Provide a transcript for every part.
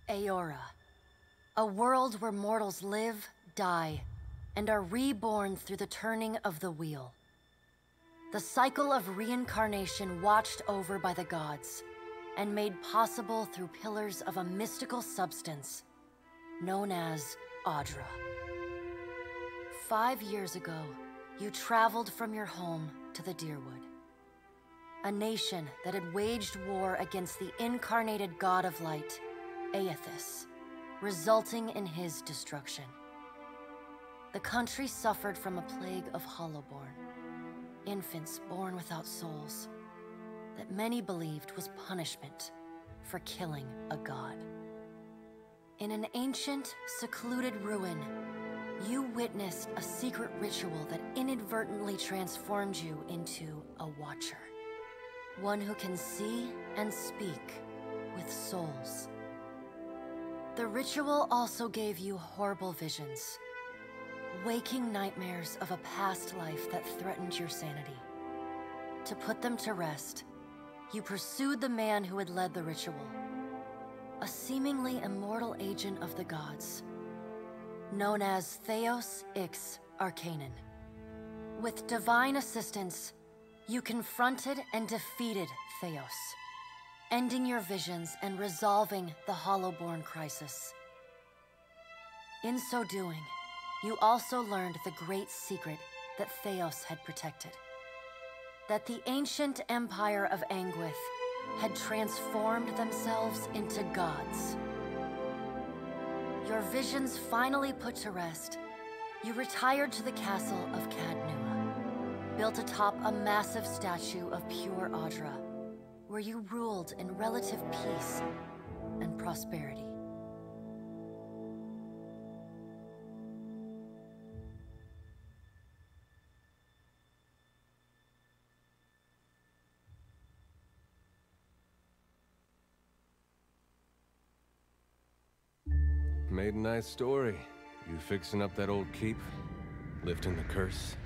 Aora. A world where mortals live, die, and are reborn through the turning of the wheel. The cycle of reincarnation watched over by the gods, and made possible through pillars of a mystical substance known as Audra. 5 years ago, you traveled from your home to the Deerwood, a nation that had waged war against the incarnated god of light, Aethys, resulting in his destruction. The country suffered from a plague of hollowborn, infants born without souls, that many believed was punishment for killing a god. In an ancient, secluded ruin, you witnessed a secret ritual that inadvertently transformed you into a watcher. One who can see and speak with souls. The ritual also gave you horrible visions, waking nightmares of a past life that threatened your sanity. To put them to rest, you pursued the man who had led the ritual, a seemingly immortal agent of the gods, known as Theos Ix Arcanon. With divine assistance, you confronted and defeated Theos, ending your visions and resolving the Hollowborn crisis. In so doing, you also learned the great secret that Theos had protected. That the ancient empire of Anguith had transformed themselves into gods. Your visions finally put to rest, you retired to the castle of Cadnua, built atop a massive statue of pure Audra, where you ruled in relative peace and prosperity. Made a nice story. You fixing up that old keep? Lifting the curse?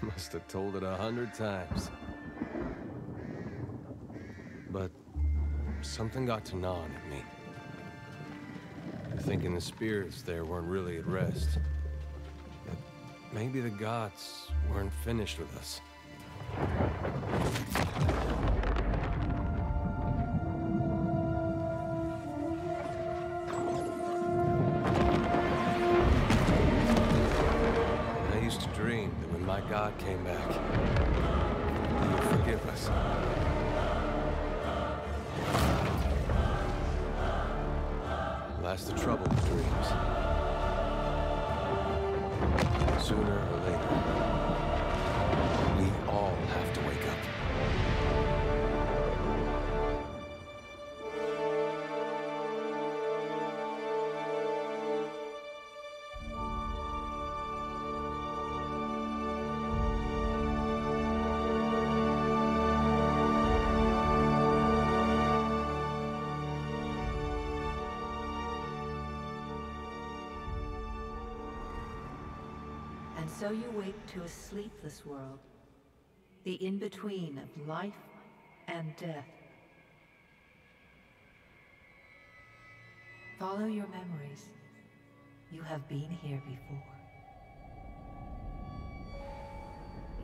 Must have told it 100 times. But something got to gnawing at me. Thinking the spirits there weren't really at rest. That maybe the gods weren't finished with us. God came back. He would forgive us. Last the trouble with dreams. Sooner or later, we all have to wake up. So you wake to a sleepless world, the in-between of life and death. Follow your memories. You have been here before.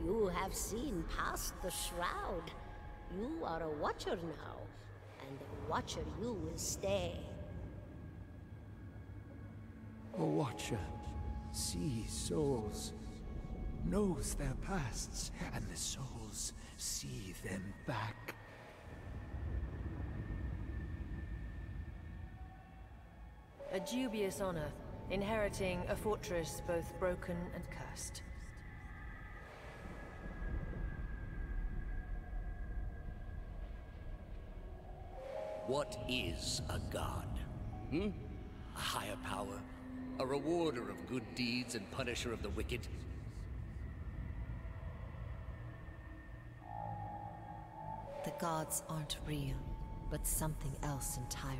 You have seen past the shroud. You are a watcher now, and a watcher you will stay. A watcher sees souls, knows their pasts, and the souls see them back. A dubious honor, inheriting a fortress both broken and cursed. What is a god? A higher power? A rewarder of good deeds and punisher of the wicked? The gods aren't real, but something else entirely.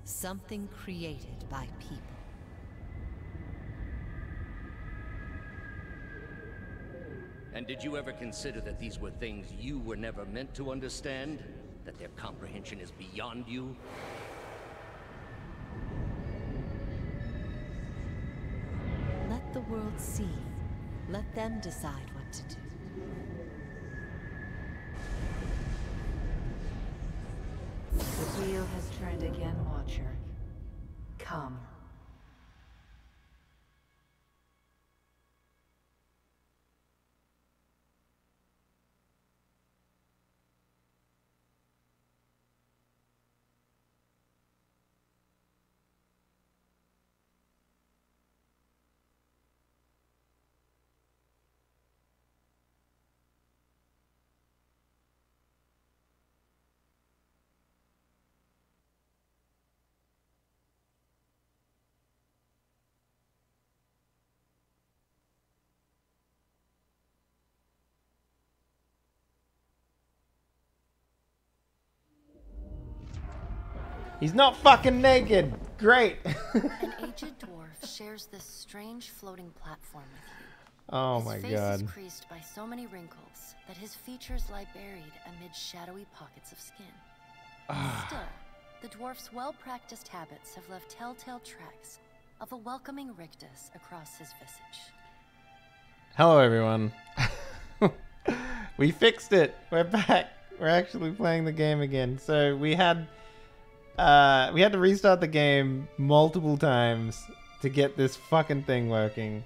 Something created by people. And did you ever consider that these were things you were never meant to understand? That their comprehension is beyond you? the world see. Let them decide what to do. The wheel has turned again, Watcher. Come. He's not fucking naked. Great. An aged dwarf shares this strange floating platform with you. Oh his my face god. is creased by so many wrinkles that his features lie buried amid shadowy pockets of skin. Still, the dwarf's well-practiced habits have left telltale tracks of a welcoming rictus across his visage. Hello everyone. We fixed it. We're back. We're actually playing the game again. So we had to restart the game multiple times to get this fucking thing working.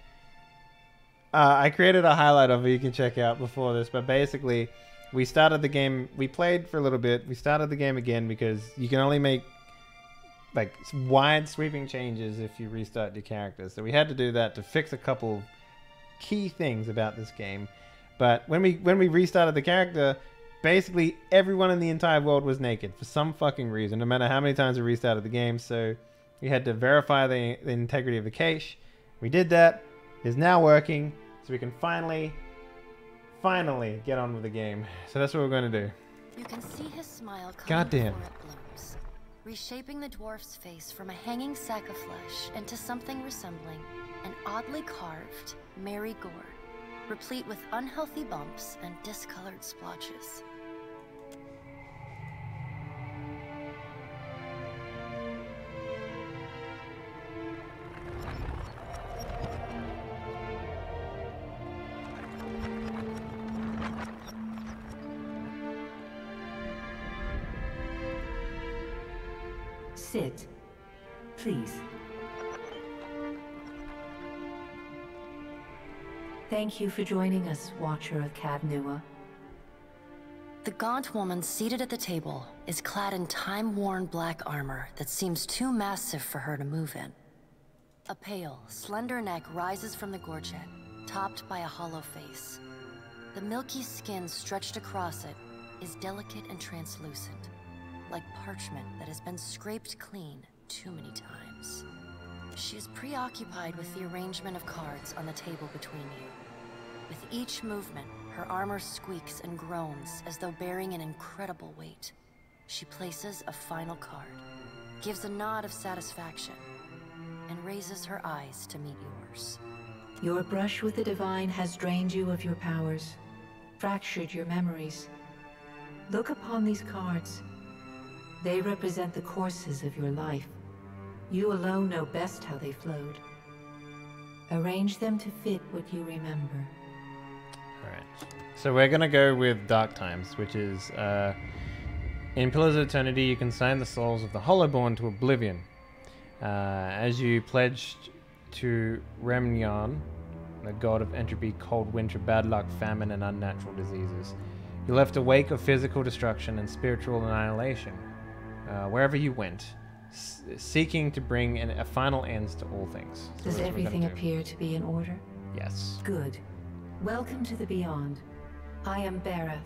I created a highlight of it you can check out before this, but basically we started the game, we played for a little bit, we started the game again because you can only make like wide sweeping changes if you restart your character. So we had to do that to fix a couple key things about this game. But when we restarted the character, basically everyone in the entire world was naked for some fucking reason, no matter how many times we restarted the game. So we had to verify the integrity of the cache. We did that. It's now working, so we can finally get on with the game. So that's what we're going to do. You can see his smile coming Goddamn. before it blooms, reshaping the dwarf's face from a hanging sack of flesh into something resembling an oddly carved merry gourd, replete with unhealthy bumps and discolored splotches. Sit, please. Thank you for joining us, Watcher of Cadnua. The gaunt woman seated at the table is clad in time-worn black armor that seems too massive for her to move in. A pale, slender neck rises from the gorget, topped by a hollow face. The milky skin stretched across it is delicate and translucent, like parchment that has been scraped clean too many times. She is preoccupied with the arrangement of cards on the table between you. With each movement, her armor squeaks and groans as though bearing an incredible weight. She places a final card, gives a nod of satisfaction, and raises her eyes to meet yours. Your brush with the divine has drained you of your powers, fractured your memories. Look upon these cards. They represent the courses of your life. You alone know best how they flowed. Arrange them to fit what you remember. Alright. So we're going to go with Dark Times, which is, in Pillars of Eternity, you consign the souls of the Hollowborn to oblivion. As you pledged to Remnyan, the god of entropy, cold winter, bad luck, famine, and unnatural diseases. You left a wake of physical destruction and spiritual annihilation, wherever you went, seeking to bring a final end to all things. So Does everything appear to be in order? Yes. Good. Welcome to the Beyond. I am Bareth.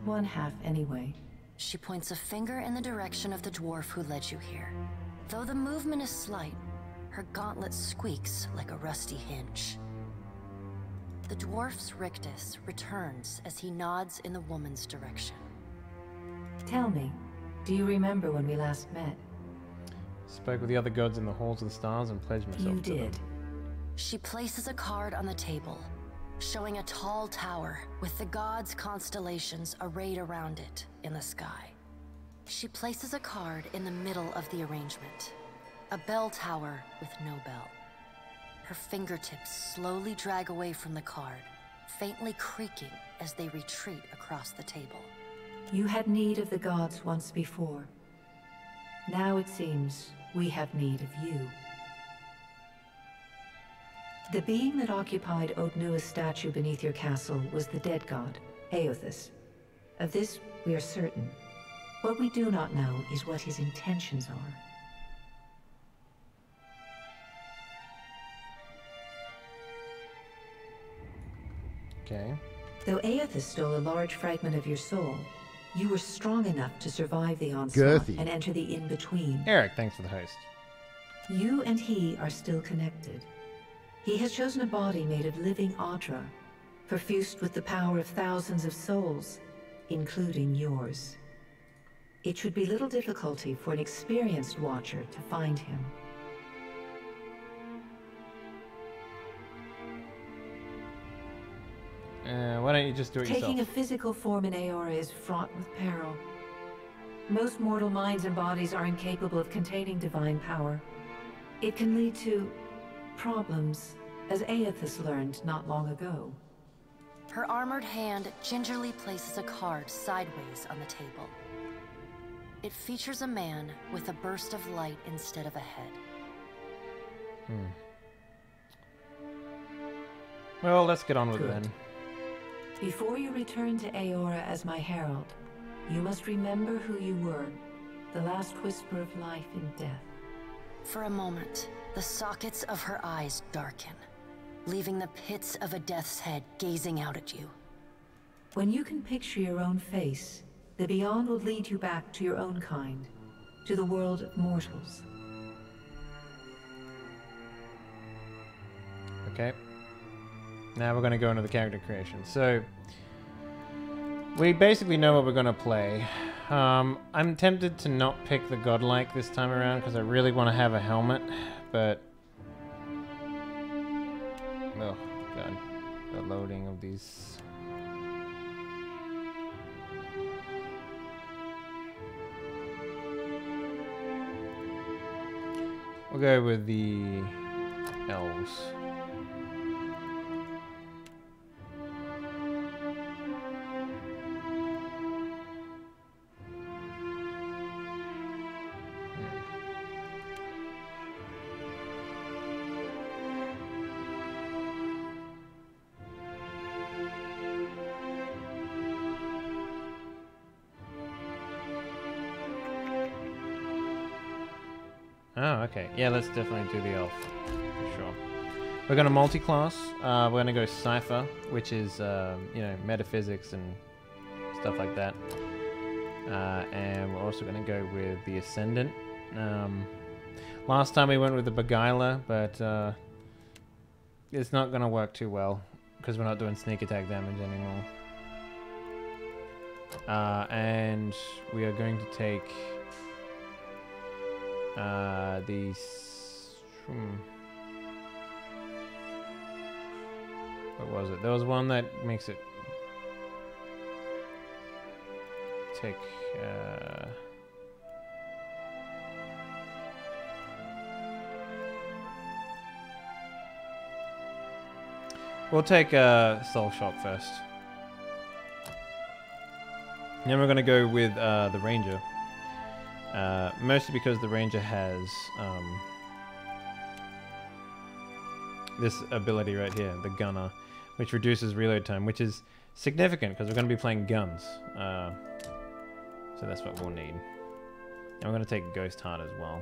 One half, anyway. She points a finger in the direction of the dwarf who led you here. Though the movement is slight, her gauntlet squeaks like a rusty hinge. The dwarf's rictus returns as he nods in the woman's direction. Tell me, do you remember when we last met? Spoke with the other gods in the halls of the stars and pledged myself You to them. did. She places a card on the table, showing a tall tower with the gods' constellations arrayed around it in the sky. She places a card in the middle of the arrangement, a bell tower with no bell. Her fingertips slowly drag away from the card, faintly creaking as they retreat across the table. You had need of the gods once before. Now it seems we have need of you. The being that occupied Odnua's statue beneath your castle was the dead god, Aothus. Of this we are certain. What we do not know is what his intentions are. Okay. Though Aothus stole a large fragment of your soul, you were strong enough to survive the onslaught and enter the in-between. Eric, thanks for the host. You and he are still connected. He has chosen a body made of living Atra, perfused with the power of thousands of souls, including yours. It should be little difficulty for an experienced watcher to find him. Why don't you just do it yourself? Taking a physical form in Aora is fraught with peril. Most mortal minds and bodies are incapable of containing divine power. It can lead to problems, as Aothus learned not long ago. Her armored hand gingerly places a card sideways on the table. It features a man with a burst of light instead of a head. Well, let's get on with it Good. then. Before you return to Aora as my herald, you must remember who you were, the last whisper of life in death. For a moment, the sockets of her eyes darken, leaving the pits of a death's head gazing out at you. When you can picture your own face, the Beyond will lead you back to your own kind, to the world of mortals. Okay. Now we're going to go into the character creation. So, we basically know what we're going to play. I'm tempted to not pick the godlike this time around because I really want to have a helmet, but... Oh, God. The loading of these... We'll go with the elves. Oh, okay. Yeah, let's definitely do the elf. For sure. We're going to multi-class. We're going to go Cypher, which is, you know, metaphysics and stuff like that. And we're also going to go with the Ascendant. Last time we went with the Beguiler, but it's not going to work too well because we're not doing sneak attack damage anymore. And we are going to take... what was it? There was one that makes it take we'll take Soul Shock first. Then we're gonna go with the Ranger. Mostly because the Ranger has this ability right here, the Gunner, which reduces reload time, which is significant because we're going to be playing guns. So that's what we'll need. And we're going to take Ghost Heart as well.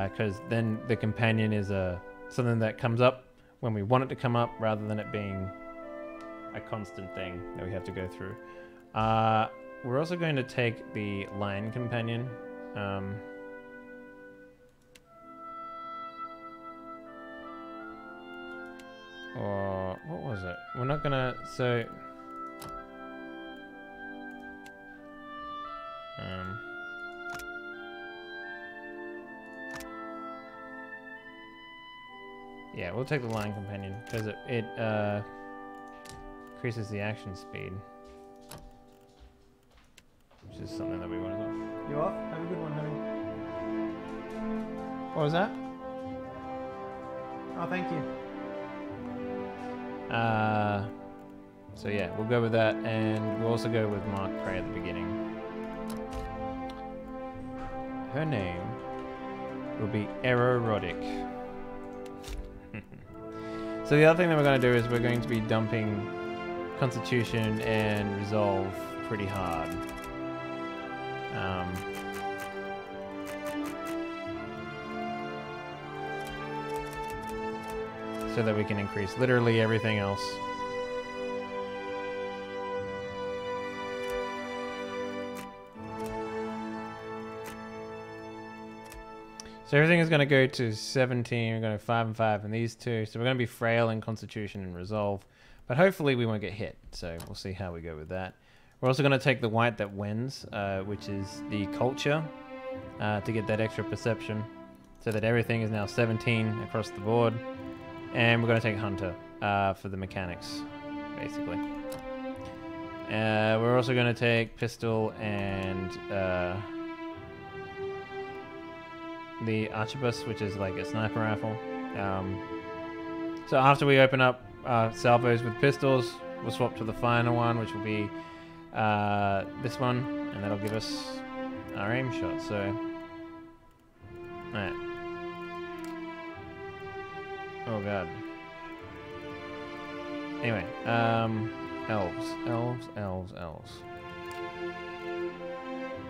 Because then the Companion is something that comes up when we want it to come up rather than it being a constant thing that we have to go through. We're also going to take the Lion Companion. Or what was it? We're not gonna... So... yeah, we'll take the Lion Companion because it increases the action speed. Which is something that we want to do. You off? Have a good one, honey. What was that? Oh, thank you. So yeah, we'll go with that, and we'll also go with Mark Prey at the beginning. Her name will be Erroric. So the other thing that we're going to do is we're going to be dumping Constitution and Resolve pretty hard. So that we can increase literally everything else. So everything is going to go to 17, we're going to 5 and 5 and these two. So we're going to be frail in Constitution and Resolve. But hopefully we won't get hit. So we'll see how we go with that. We're also going to take the white that wins, which is the Culture, to get that extra perception. So that everything is now 17 across the board. And we're going to take Hunter for the mechanics, basically. We're also going to take Pistol and the Archibus, which is like a sniper rifle. So after we open up salvos with pistols, we'll swap to the final one, which will be this one, and that'll give us our aim shot. So, alright. Oh god. Anyway, elves.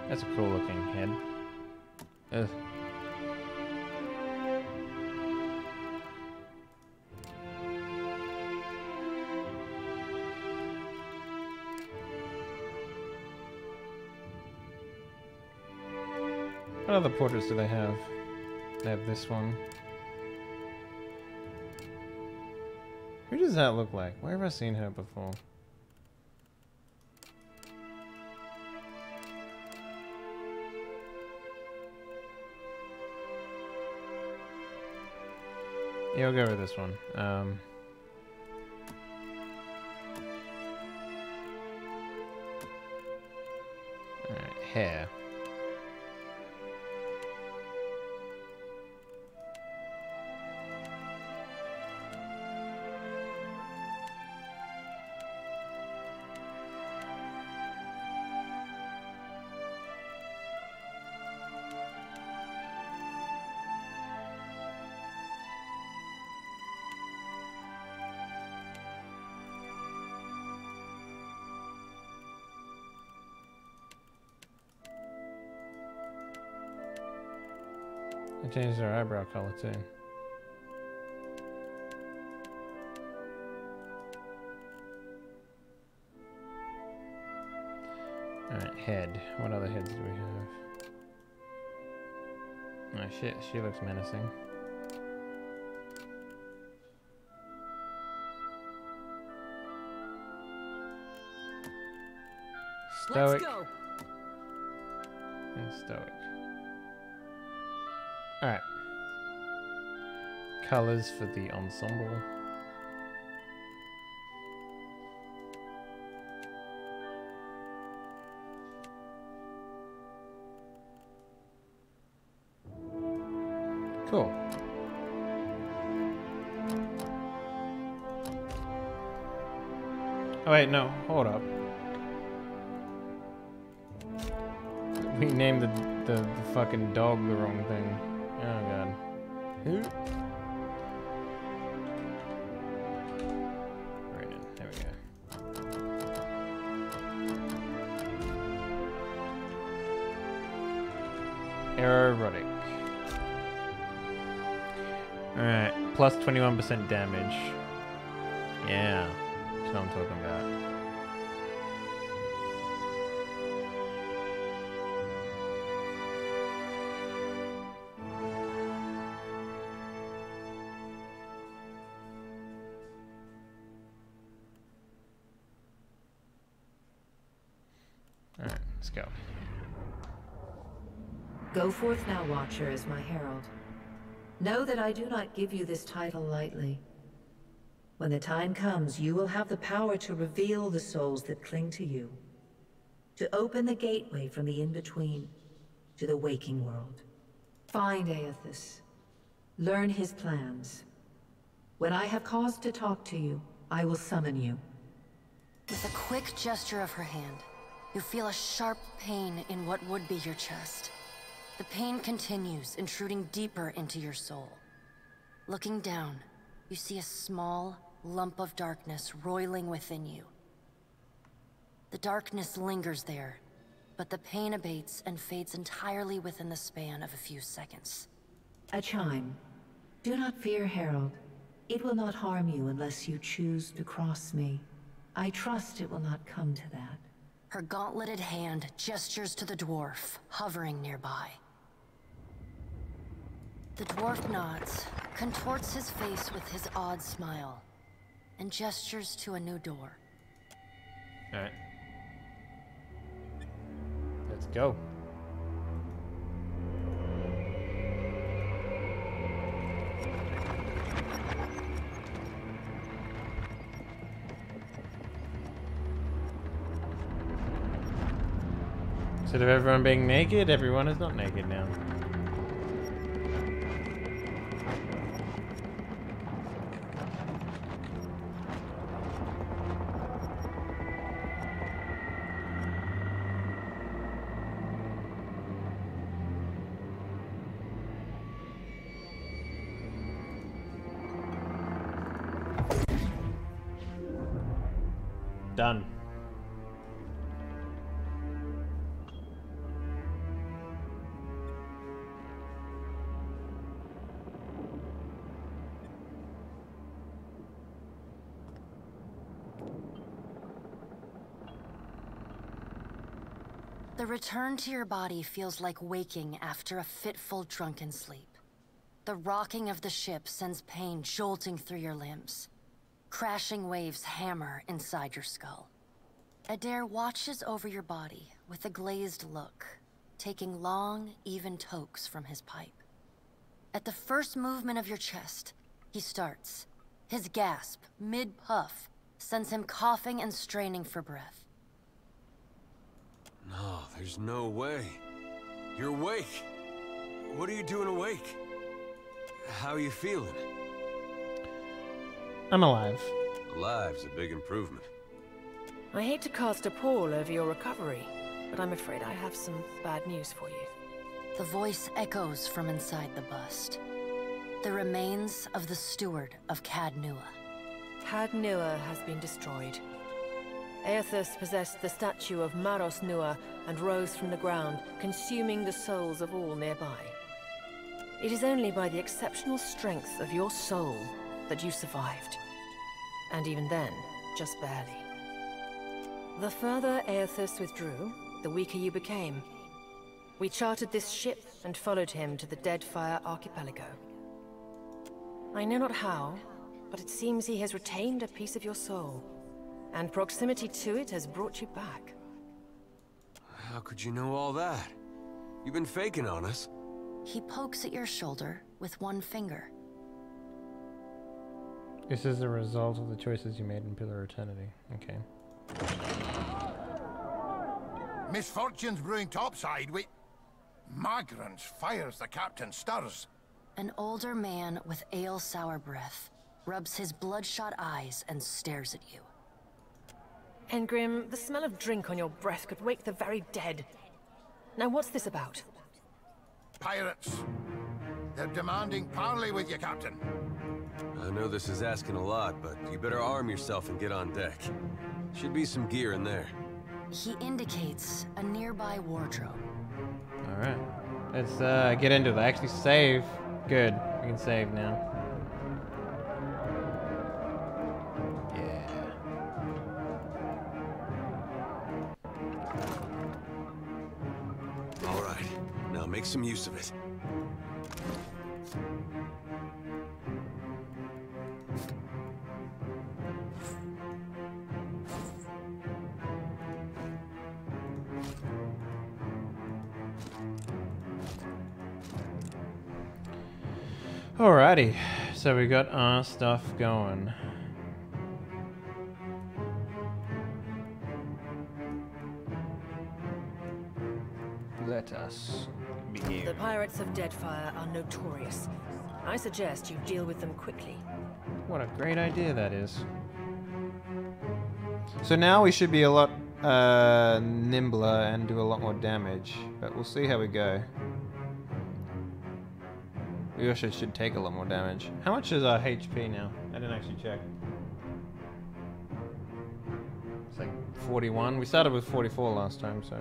That's a cool looking head. Ugh. What other portraits do they have? They have this one. Who does that look like? Where have I seen her before? Yeah, I'll go with this one. Alright, hair. I changed her eyebrow color too. Alright, head. What other heads do we have? Oh shit, she looks menacing. Stoic. Let's go. And stoic. Alright. Colors for the ensemble. Cool. Oh wait, no, hold up. We named the fucking dog the wrong thing. Oh god. Who? Right in. There we go. Erroric. Alright, plus 21% damage. Yeah, that's what I'm talking about. Alright, let's go. Go forth now, Watcher, as my herald. Know that I do not give you this title lightly. When the time comes, you will have the power to reveal the souls that cling to you. To open the gateway from the in-between to the waking world. Find Aethys. Learn his plans. When I have cause to talk to you, I will summon you. With a quick gesture of her hand, you feel a sharp pain in what would be your chest. The pain continues, intruding deeper into your soul. Looking down, you see a small lump of darkness roiling within you. The darkness lingers there, but the pain abates and fades entirely within the span of a few seconds. A chime. Do not fear, Herald. It will not harm you unless you choose to cross me. I trust it will not come to that. Her gauntleted hand gestures to the dwarf, hovering nearby. The dwarf nods, contorts his face with his odd smile, and gestures to a new door. Alright. Let's go. Instead of everyone being naked, everyone is not naked now. Done. The return to your body feels like waking after a fitful drunken sleep. The rocking of the ship sends pain jolting through your limbs. Crashing waves hammer inside your skull. Adair watches over your body with a glazed look, taking long, even tokes from his pipe. At the first movement of your chest, he starts. His gasp, mid-puff, sends him coughing and straining for breath. No, there's no way. You're awake. What are you doing awake? How are you feeling? I'm alive. Alive's a big improvement. I hate to cast a pall over your recovery, but I'm afraid I have some bad news for you. The voice echoes from inside the bust. The remains of the steward of Cad Nua. Cad Nua has been destroyed. Aethys possessed the statue of Maros Nua and rose from the ground, consuming the souls of all nearby. It is only by the exceptional strength of your soul that you survived. And even then, just barely. The further Aethys withdrew, the weaker you became. We chartered this ship and followed him to the Deadfire archipelago. I know not how, but it seems he has retained a piece of your soul, and proximity to it has brought you back. How could you know all that? You've been faking on us. He pokes at your shoulder with one finger. This is a result of the choices you made in Pillar Eternity. Okay. Misfortunes brewing topside. Magrants fires, the captain stirs. An older man with ale-sour breath rubs his bloodshot eyes and stares at you. Engrim, the smell of drink on your breath could wake the very dead. Now what's this about? Pirates. They're demanding parley with you, Captain. I know this is asking a lot, but you better arm yourself and get on deck. Should be some gear in there. He indicates a nearby wardrobe. Alright. Let's get into it. I actually save. Good. We can save now. Yeah. Alright. Now make some use of it. Alrighty, so we got our stuff going. Let us begin. here? The pirates of Deadfire are notorious. I suggest you deal with them quickly. What a great idea that is. So now we should be a lot nimbler and do a lot more damage, but we'll see how we go. We also should take a lot more damage. How much is our HP now? I didn't actually check. It's like 41. We started with 44 last time, so...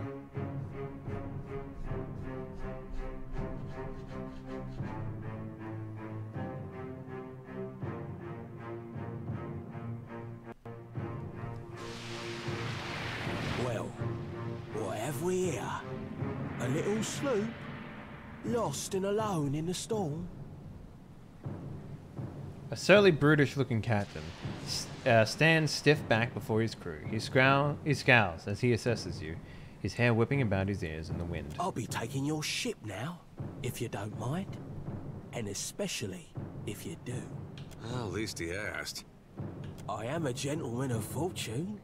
Well, what have we here? A little sloop? Lost and alone in the storm? A surly, brutish-looking captain stands stiff back before his crew. He scowls as he assesses you, his hair whipping about his ears in the wind. I'll be taking your ship now, if you don't mind. And especially if you do. Well, at least he asked. I am a gentleman of fortune.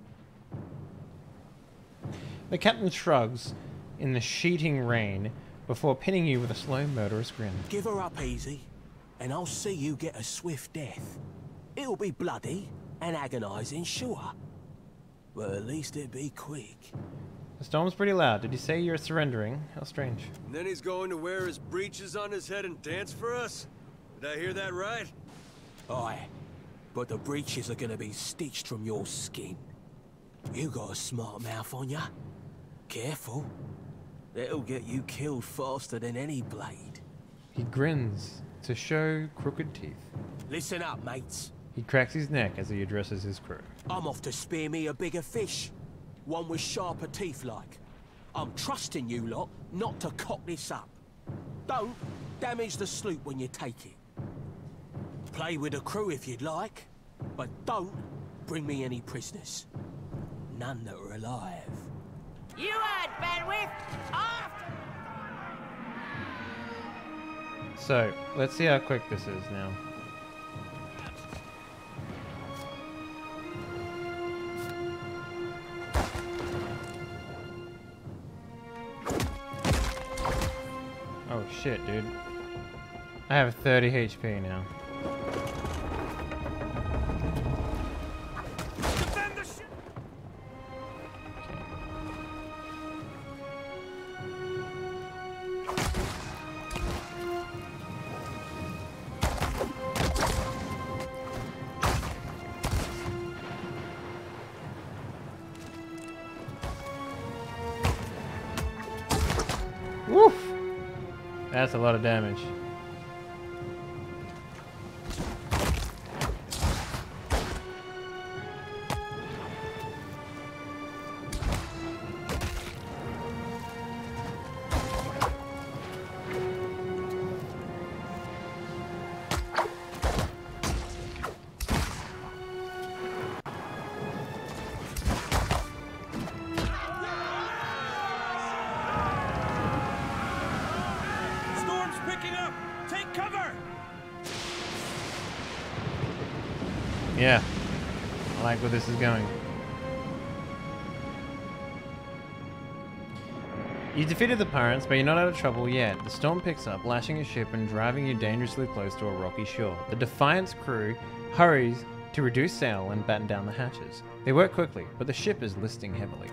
The captain shrugs in the sheeting rain before pinning you with a slow, murderous grin. Give her up easy, and I'll see you get a swift death. It'll be bloody and agonizing, sure. But at least it'll be quick. The storm's pretty loud. Did you say you're surrendering? How strange. And then he's going to wear his breeches on his head and dance for us? Did I hear that right? Aye, but the breeches are gonna be stitched from your skin. You got a smart mouth on ya. Careful. That'll get you killed faster than any blade. He grins to show crooked teeth. Listen up, mates. He cracks his neck as he addresses his crew. I'm off to spear me a bigger fish. One with sharper teeth like. I'm trusting you lot not to cock this up. Don't damage the sloop when you take it. Play with the crew if you'd like, but don't bring me any prisoners. None that are alive. You heard, Benwith! Off! So, let's see how quick this is now. Oh shit, dude. I have 30 HP now. Defend the ship! Woof! That's a lot of damage. Yeah, I like where this is going. You defeated the pirates, but you're not out of trouble yet. The storm picks up, lashing your ship and driving you dangerously close to a rocky shore. The Defiant's crew hurries to reduce sail and batten down the hatches. They work quickly, but the ship is listing heavily.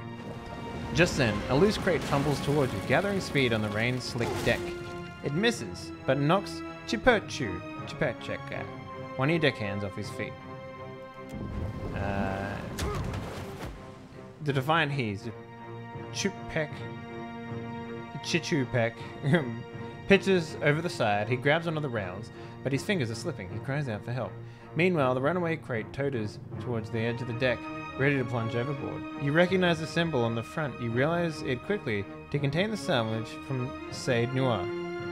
Just then, a loose crate tumbles towards you, gathering speed on the rain-slicked deck. It misses, but knocks Chipechek, one of your deckhands, off his feet. The Defiant heaves. Chichupek pitches over the side. He grabs onto the rails, but his fingers are slipping. He cries out for help. Meanwhile, the runaway crate totters towards the edge of the deck, ready to plunge overboard. You recognize the symbol on the front. You realize it quickly to contain the salvage from Said Noir,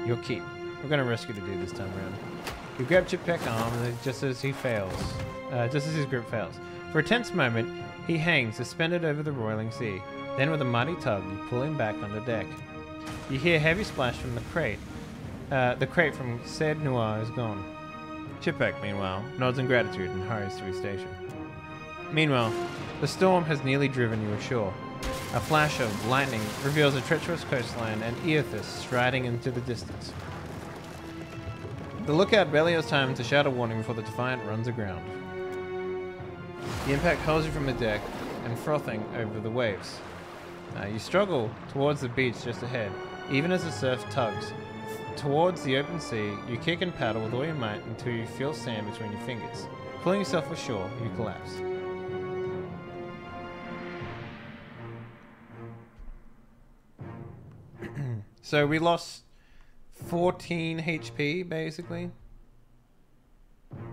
your keep. We're going to rescue the dude this time around. You grab Chipek's arm just as his grip fails. For a tense moment, he hangs suspended over the roiling sea. Then with a mighty tug, you pull him back onto deck. You hear a heavy splash from the crate. The crate from Said Noir is gone. Chipek, meanwhile, nods in gratitude and hurries to his station. Meanwhile, the storm has nearly driven you ashore. A flash of lightning reveals a treacherous coastline and Eothas striding into the distance. The lookout barely has time to shout a warning before the Defiant runs aground. The impact hurls you from the deck and frothing over the waves. You struggle towards the beach just ahead, even as the surf tugs. Towards the open sea, you kick and paddle with all your might until you feel sand between your fingers. Pulling yourself ashore, you collapse. So we lost 14 HP, basically.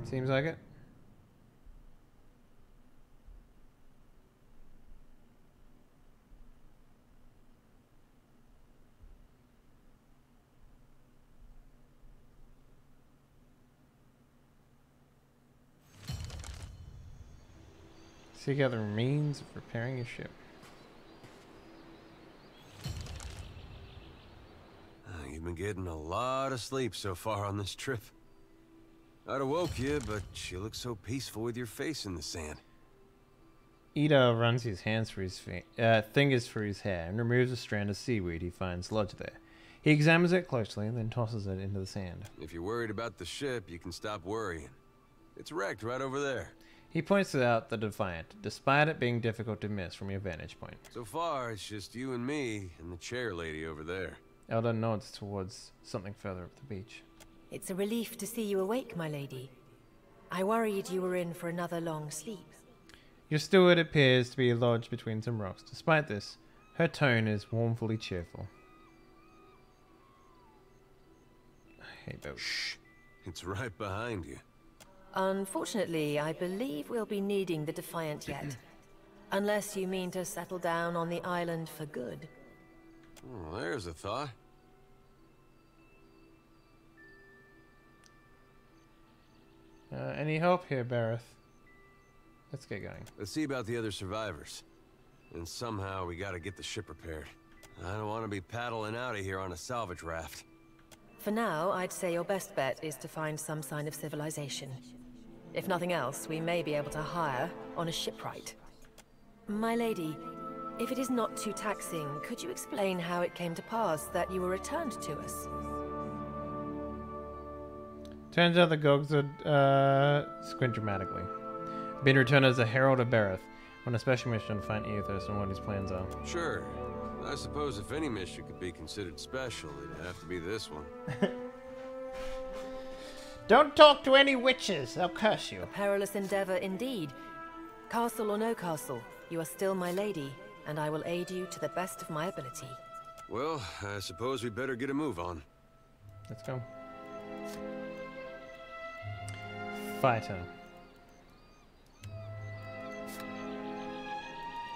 Seems like it. Seek out the means of repairing your ship. You've been getting a lot of sleep so far on this trip. I'd have woke you, but you look so peaceful with your face in the sand. Ida runs his hands through his fingers through his hair and removes a strand of seaweed he finds lodged there. He examines it closely and then tosses it into the sand. If you're worried about the ship, you can stop worrying. It's wrecked right over there. He points out the Defiant, despite it being difficult to miss from your vantage point. So far, it's just you and me and the chair lady over there. Elda nods towards something further up the beach. It's a relief to see you awake, my lady. I worried you were in for another long sleep. Your steward appears to be lodged between some rocks. Despite this, her tone is warmly cheerful. I hate those. Shh. It's right behind you. Unfortunately, I believe we'll be needing the Defiant yet. Unless you mean to settle down on the island for good. Oh, there's a thought. Any help here, Bareth? Let's get going. Let's see about the other survivors. And somehow we gotta get the ship repaired. I don't want to be paddling out of here on a salvage raft. For now, I'd say your best bet is to find some sign of civilization. If nothing else, we may be able to hire on a shipwright. My lady, if it is not too taxing, could you explain how it came to pass that you were returned to us? Turns out the Gogs would squint dramatically. Being returned as a herald of Bareth on a special mission to find Eothas and what his plans are. Sure. I suppose if any mission could be considered special, it'd have to be this one. Don't talk to any witches, they'll curse you. A perilous endeavor indeed. Castle or no castle, you are still my lady, and I will aid you to the best of my ability. Well, I suppose we better get a move on. Let's go. Fighter.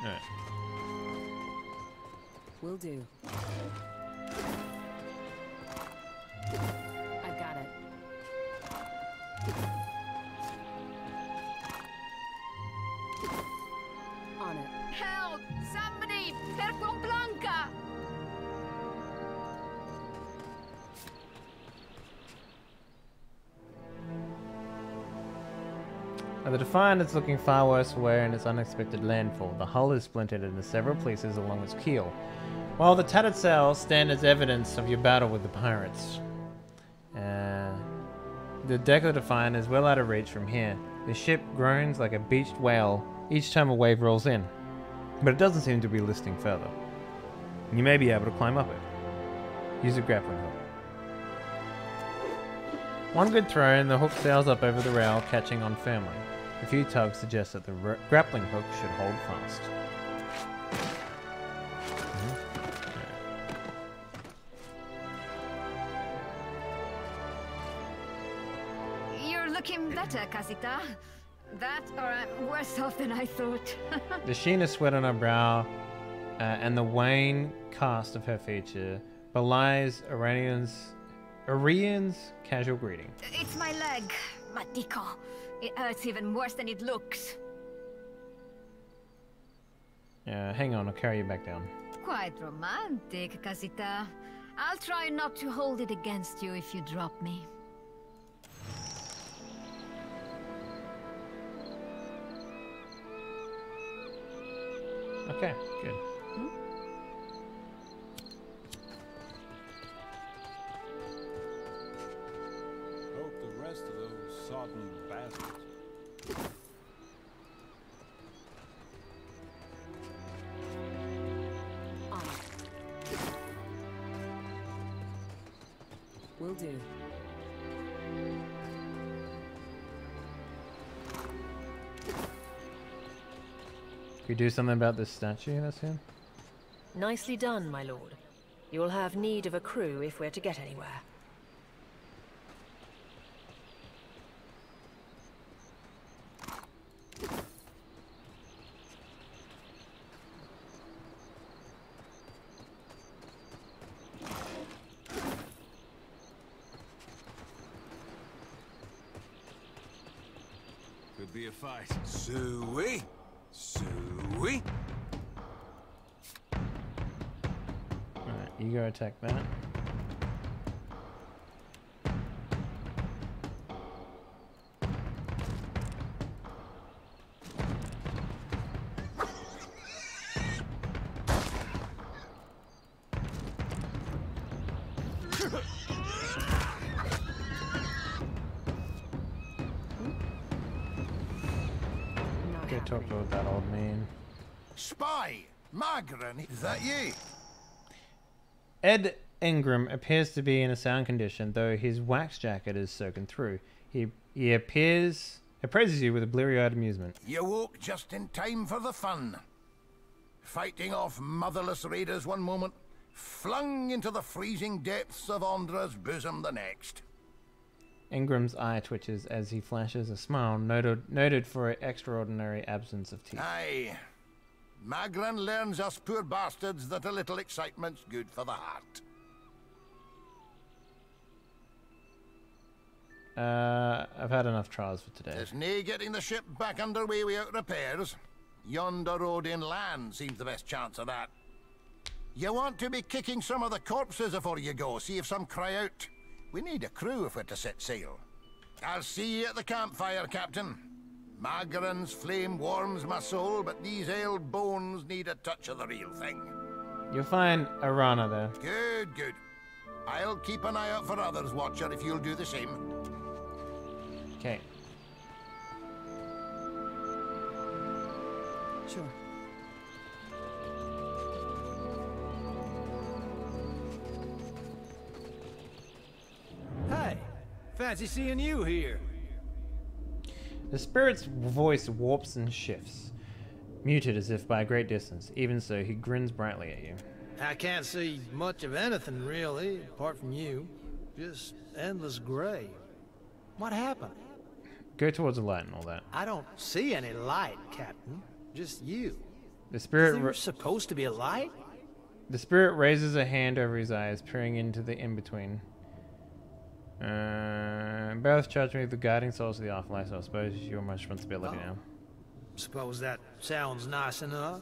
Alright. Will do. I've got it. On it. Help! Somebody! Perco Blanca! The Defiant is looking far worse away in its unexpected landfall. The hull is splintered into several pieces along its keel, while the tattered sails stand as evidence of your battle with the pirates. The deck of the Defiant is well out of reach from here. The ship groans like a beached whale each time a wave rolls in, but it doesn't seem to be listing further. You may be able to climb up it. Use a grappling hook. One good throw and the hook sails up over the rail, catching on firmly. A few tugs suggest that the grappling hook should hold fast. You're looking better, Casita. That, or I'm worse off than I thought. The sheen of sweat on her brow and the wan cast of her feature belies Arian's casual greeting. It's my leg, Matico. It hurts even worse than it looks. Hang on, I'll carry you back down. Quite romantic, Casita. I'll try not to hold it against you if you drop me. Okay, good. sodden bastards. Will do. Can we do something about this statue that's here? Nicely done, my lord. You will have need of a crew if we're to get anywhere. Could be a fight. Suey! Suey! Alright, you go attack that. Go talk to that old man. Spy! Magran, is that you? Ed Ingram appears to be in a sound condition, though his wax jacket is soaking through. He appraises you with a bleary-eyed amusement. You woke just in time for the fun. Fighting off motherless raiders one moment, flung into the freezing depths of Ondra's bosom the next. Ingram's eye twitches as he flashes a smile, noted for an extraordinary absence of teeth. Aye. Magran learns us poor bastards that a little excitement's good for the heart. I've had enough trials for today. There's nae getting the ship back underway without repairs. Yonder road inland seems the best chance of that. You want to be kicking some of the corpses before you go, see if some cry out. We need a crew if we're to set sail. I'll see you at the campfire, Captain. Magran's flame warms my soul, but these ale bones need a touch of the real thing. You'll find Arana there. Good, good. I'll keep an eye out for others, Watcher, if you'll do the same. Okay. Sure. Hey, fancy seeing you here. The spirit's voice warps and shifts, muted as if by a great distance. Even so, he grins brightly at you. I can't see much of anything, really, apart from you. Just endless gray. What happened? Go towards the light and all that. I don't see any light, Captain. Just you. The spirit. Is there supposed to be a light? The spirit raises a hand over his eyes, peering into the in-between. Both charged me with the guiding souls of the afterlife, so I suppose you're my responsibility now. Suppose that sounds nice enough.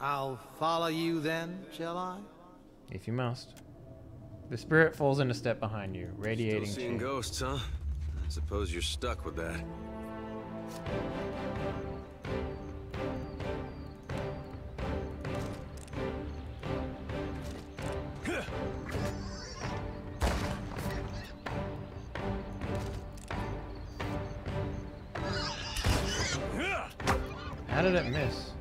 I'll follow you then, shall I? If you must. The spirit falls in a step behind you, radiating. Still seeing ghosts, huh? I suppose you're stuck with that. How did it miss?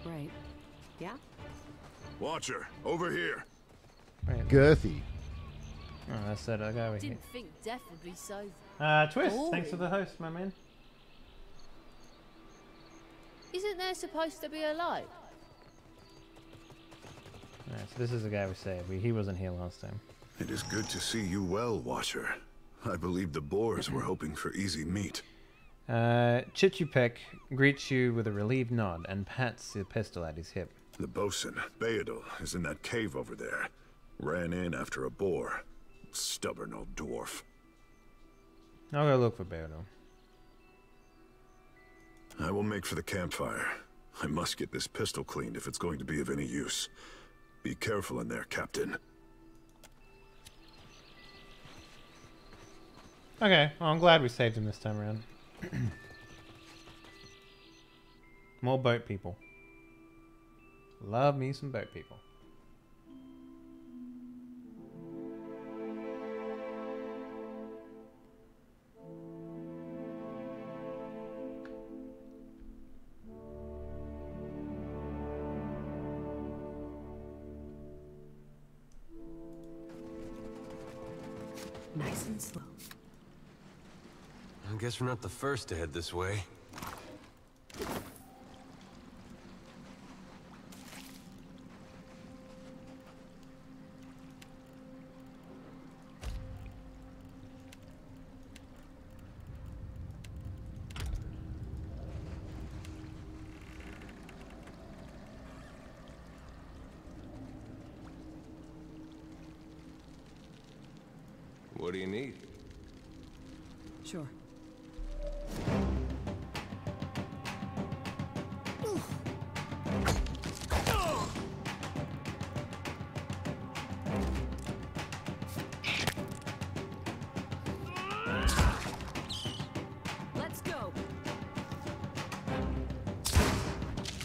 Right. Yeah? Watcher, over here. Wait. Girthy. Oh, that's that guy over here. Didn't think death would be so. Twist. boring. Thanks for the host, my man. Isn't there supposed to be a light? Alright, so this is the guy we saved. He wasn't here last time. It is good to see you well, Watcher. I believe the boars were hoping for easy meat. Chichupek greets you with a relieved nod and pats the pistol at his hip. The bosun, Beadle, is in that cave over there. Ran in after a boar. Stubborn old dwarf. I'll go look for Beadle. I will make for the campfire. I must get this pistol cleaned if it's going to be of any use. Be careful in there, Captain. Okay, well, I'm glad we saved him this time around. More boat people. Love me some boat people. Nice and slow. I guess we're not the first to head this way. What do you need? Sure. Let's go.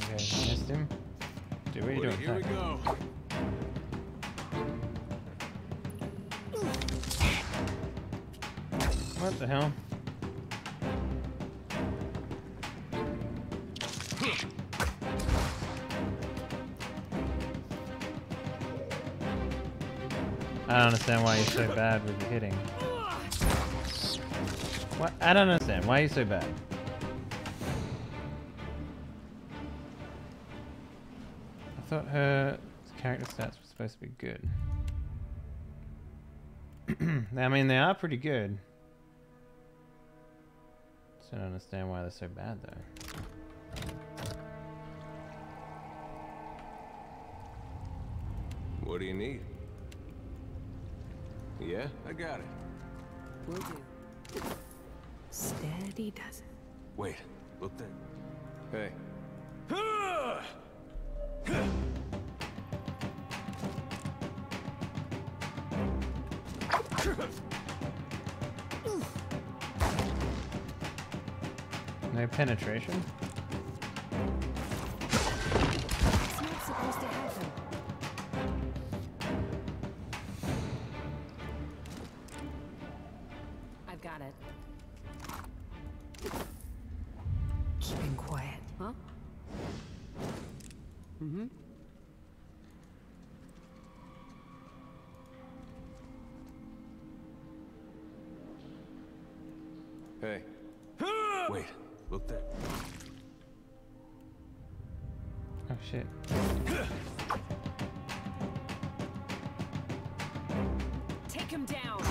Okay, missed him. Dude, what are you doing? Here we go. What the hell? I don't understand why you're so bad with the hitting. What? I don't understand. Why are you so bad? I thought her character stats were supposed to be good. I mean, they are pretty good. Just don't understand why they're so bad, though. What do you need? Yeah, I got it. Will do. Steady does it. Wait, look there. Hey. No penetration? It's not supposed to happen. I've got it. Keeping quiet. Huh? Mm-hmm. Hey. Wait, look there. Oh shit. Take him down.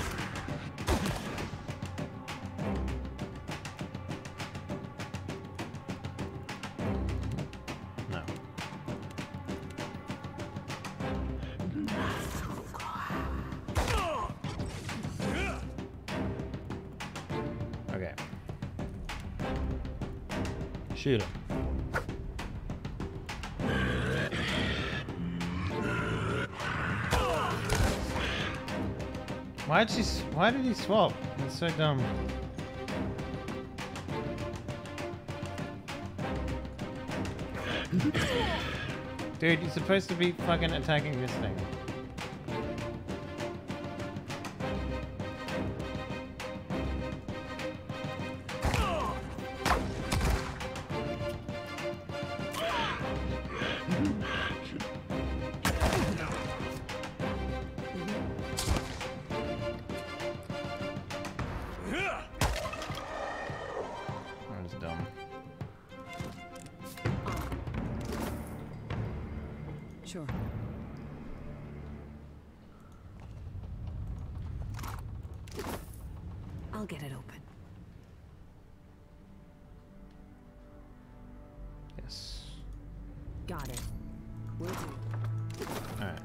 No. Okay. Shoot him. Why did he swap? It's so dumb. Dude, you're supposed to be fucking attacking this thing. That was dumb. Sure. I'll get it open. Yes. Got it. Will do. Alright.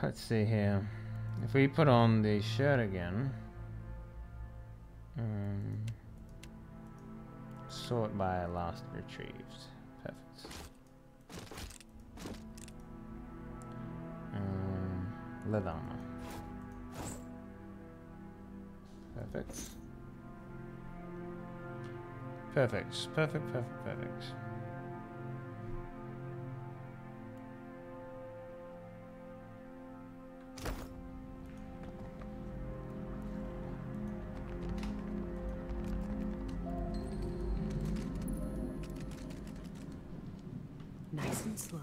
Let's see here. If we put on the shirt again. Sort by last retrieved. Perfect. Leather armor. Perfect. Perfect. Perfect, perfect, perfect. Nice and slow.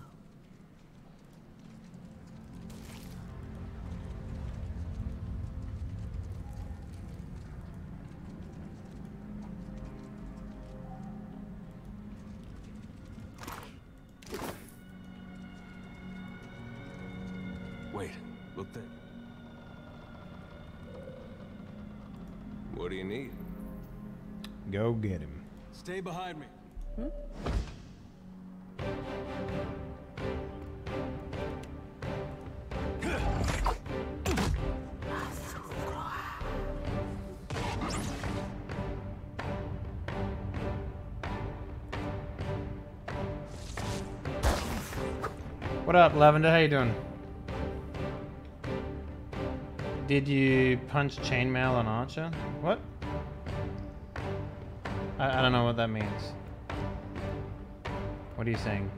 Look there. What do you need? Go get him. Stay behind me. What up, Lavender? How you doing? Did you punch chainmail on Archer? What? I don't know what that means. What are you saying?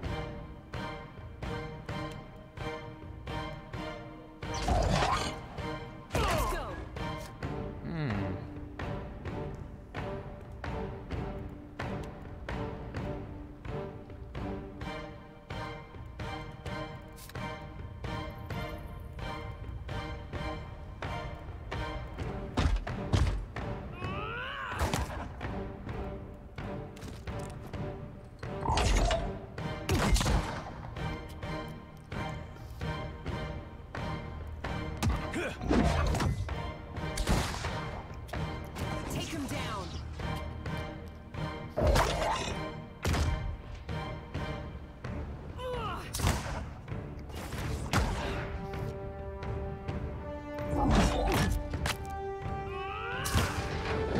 Take him down.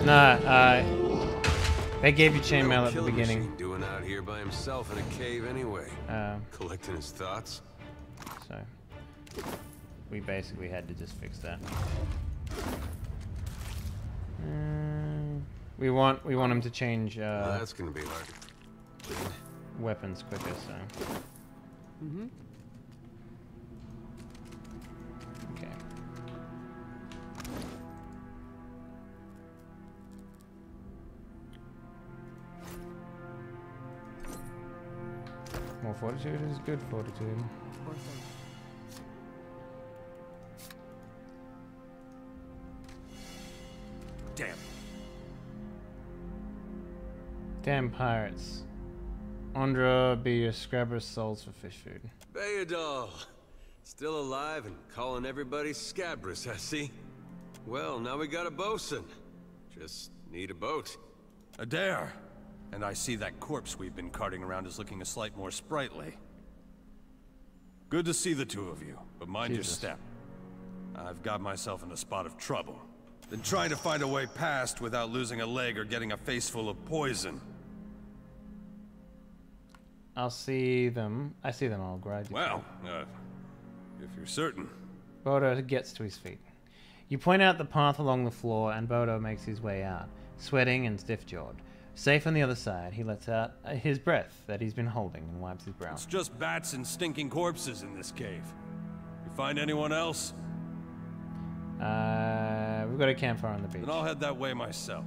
Nah, they gave you chainmail at the Killer beginning. machine doing out here by himself in a cave anyway. Oh. Collecting his thoughts. So we basically had to just fix that. We want him to change Well, that's gonna be hard. weapons quicker, so. Okay. More fortitude is good fortitude. Damn. Damn pirates. Andra be your scrubber's souls for fish food. Bayadol, still alive and calling everybody scabrous, I see. Well, now we got a bosun. Just need a boat. Adair! And I see that corpse we've been carting around is looking a slight more sprightly. Good to see the two of you, but mind your step. I've got myself in a spot of trouble. Been trying to find a way past without losing a leg or getting a face full of poison. I'll see them. I see them. I'll grab you. Well, if you're certain. Bodo gets to his feet. You point out the path along the floor, and Bodo makes his way out, sweating and stiff-jawed. Safe on the other side, he lets out his breath that he's been holding and wipes his brow. It's just bats and stinking corpses in this cave. You find anyone else? We've got a campfire on the beach. Then I'll head that way myself.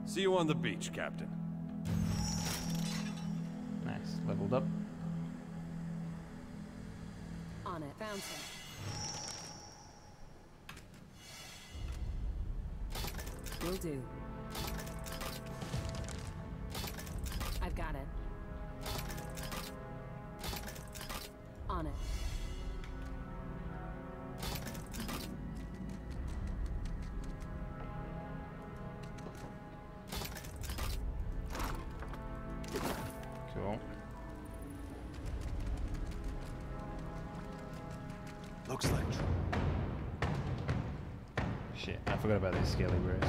See you on the beach, Captain. Nice. Leveled up. On it. Found him. Will do. I've got it. On it. Cool. Looks like Shit, I forgot about these scaly bros.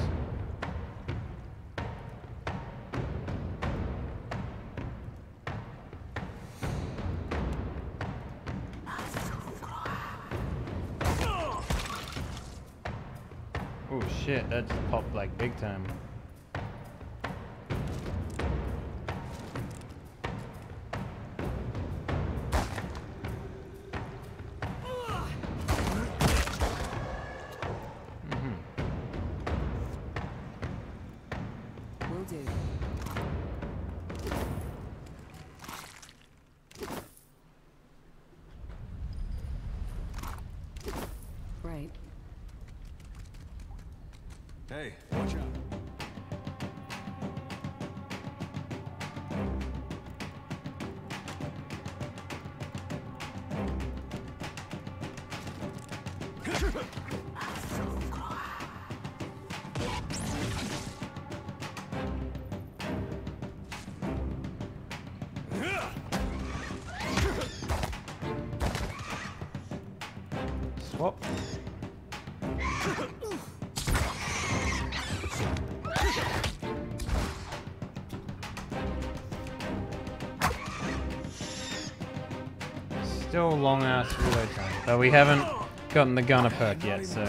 Oh shit, that just popped like big time. Will do. Right. Hey, watch out. Swap. Still long ass reload time, but we haven't gotten the gunner perk yet, so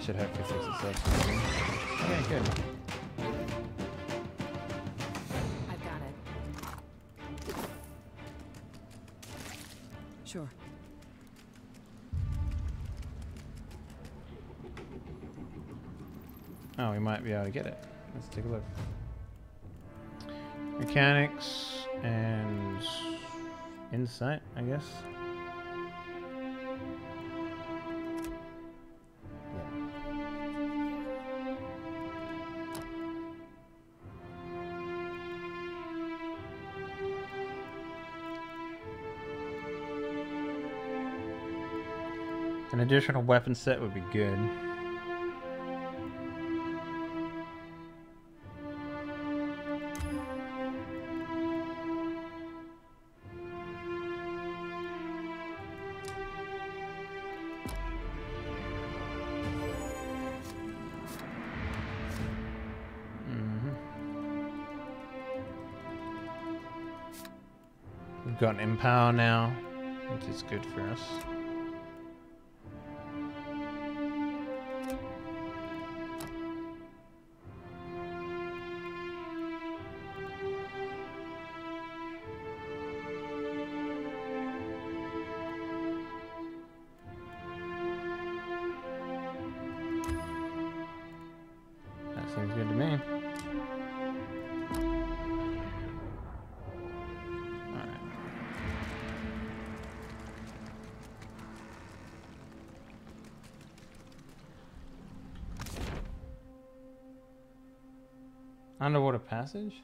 should hopefully fix itself soon. Okay, good. I've got it. Sure. Oh, we might be able to get it. Let's take a look. Mechanics and insight, I guess. An additional weapon set would be good. We've got an empower now, which is good for us. That seems good to me. Underwater passage?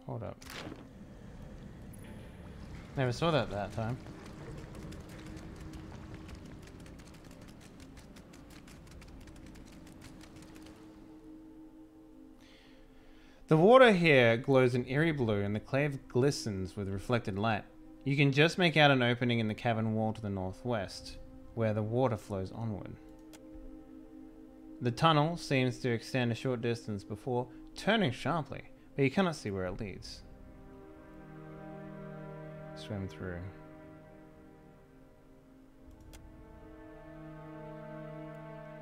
Hold up. Never saw that time. The water here glows an eerie blue and the cave glistens with reflected light. You can just make out an opening in the cavern wall to the northwest, where the water flows onward. The tunnel seems to extend a short distance before turning sharply, but you cannot see where it leads. Swim through.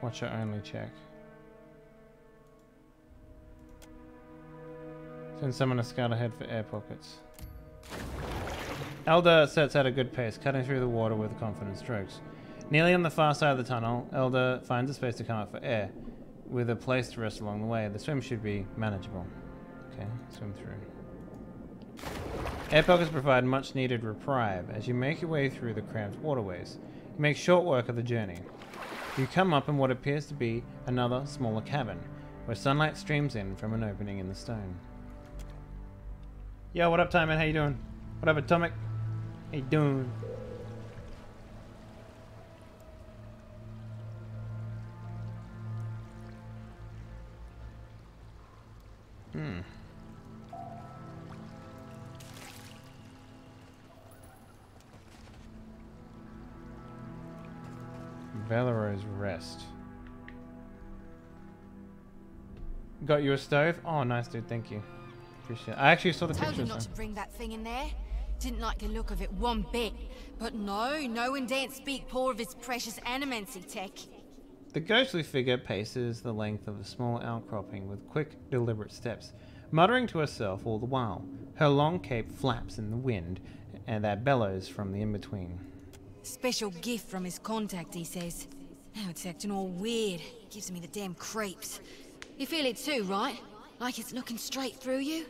Watcher only check. Send someone to scout ahead for air pockets. Elder sets at a good pace, cutting through the water with confident strokes. Nearly on the far side of the tunnel, Elder finds a space to come up for air, with a place to rest along the way. The swim should be manageable. Okay, swim through. Air pockets provide much needed reprieve as you make your way through the cramped waterways. You make short work of the journey. You come up in what appears to be another smaller cavern, where sunlight streams in from an opening in the stone. Yo, what up, Timon? How you doing? What up, Atomic? How you doing? Valero's Rest. Got you a stove? Oh, nice, dude. Thank you. Appreciate it. I actually saw the Told pictures. you not to bring that thing in there. Didn't like the look of it one bit. But no one daren't speak poor of his precious animancy tech. The ghostly figure paces the length of a small outcropping with quick, deliberate steps, muttering to herself all the while. Her long cape flaps in the wind, and that bellows from the in-between. Special gift from his contact, he says. Now it's acting all weird. Gives me the damn creeps. You feel it too, right? Like it's looking straight through you?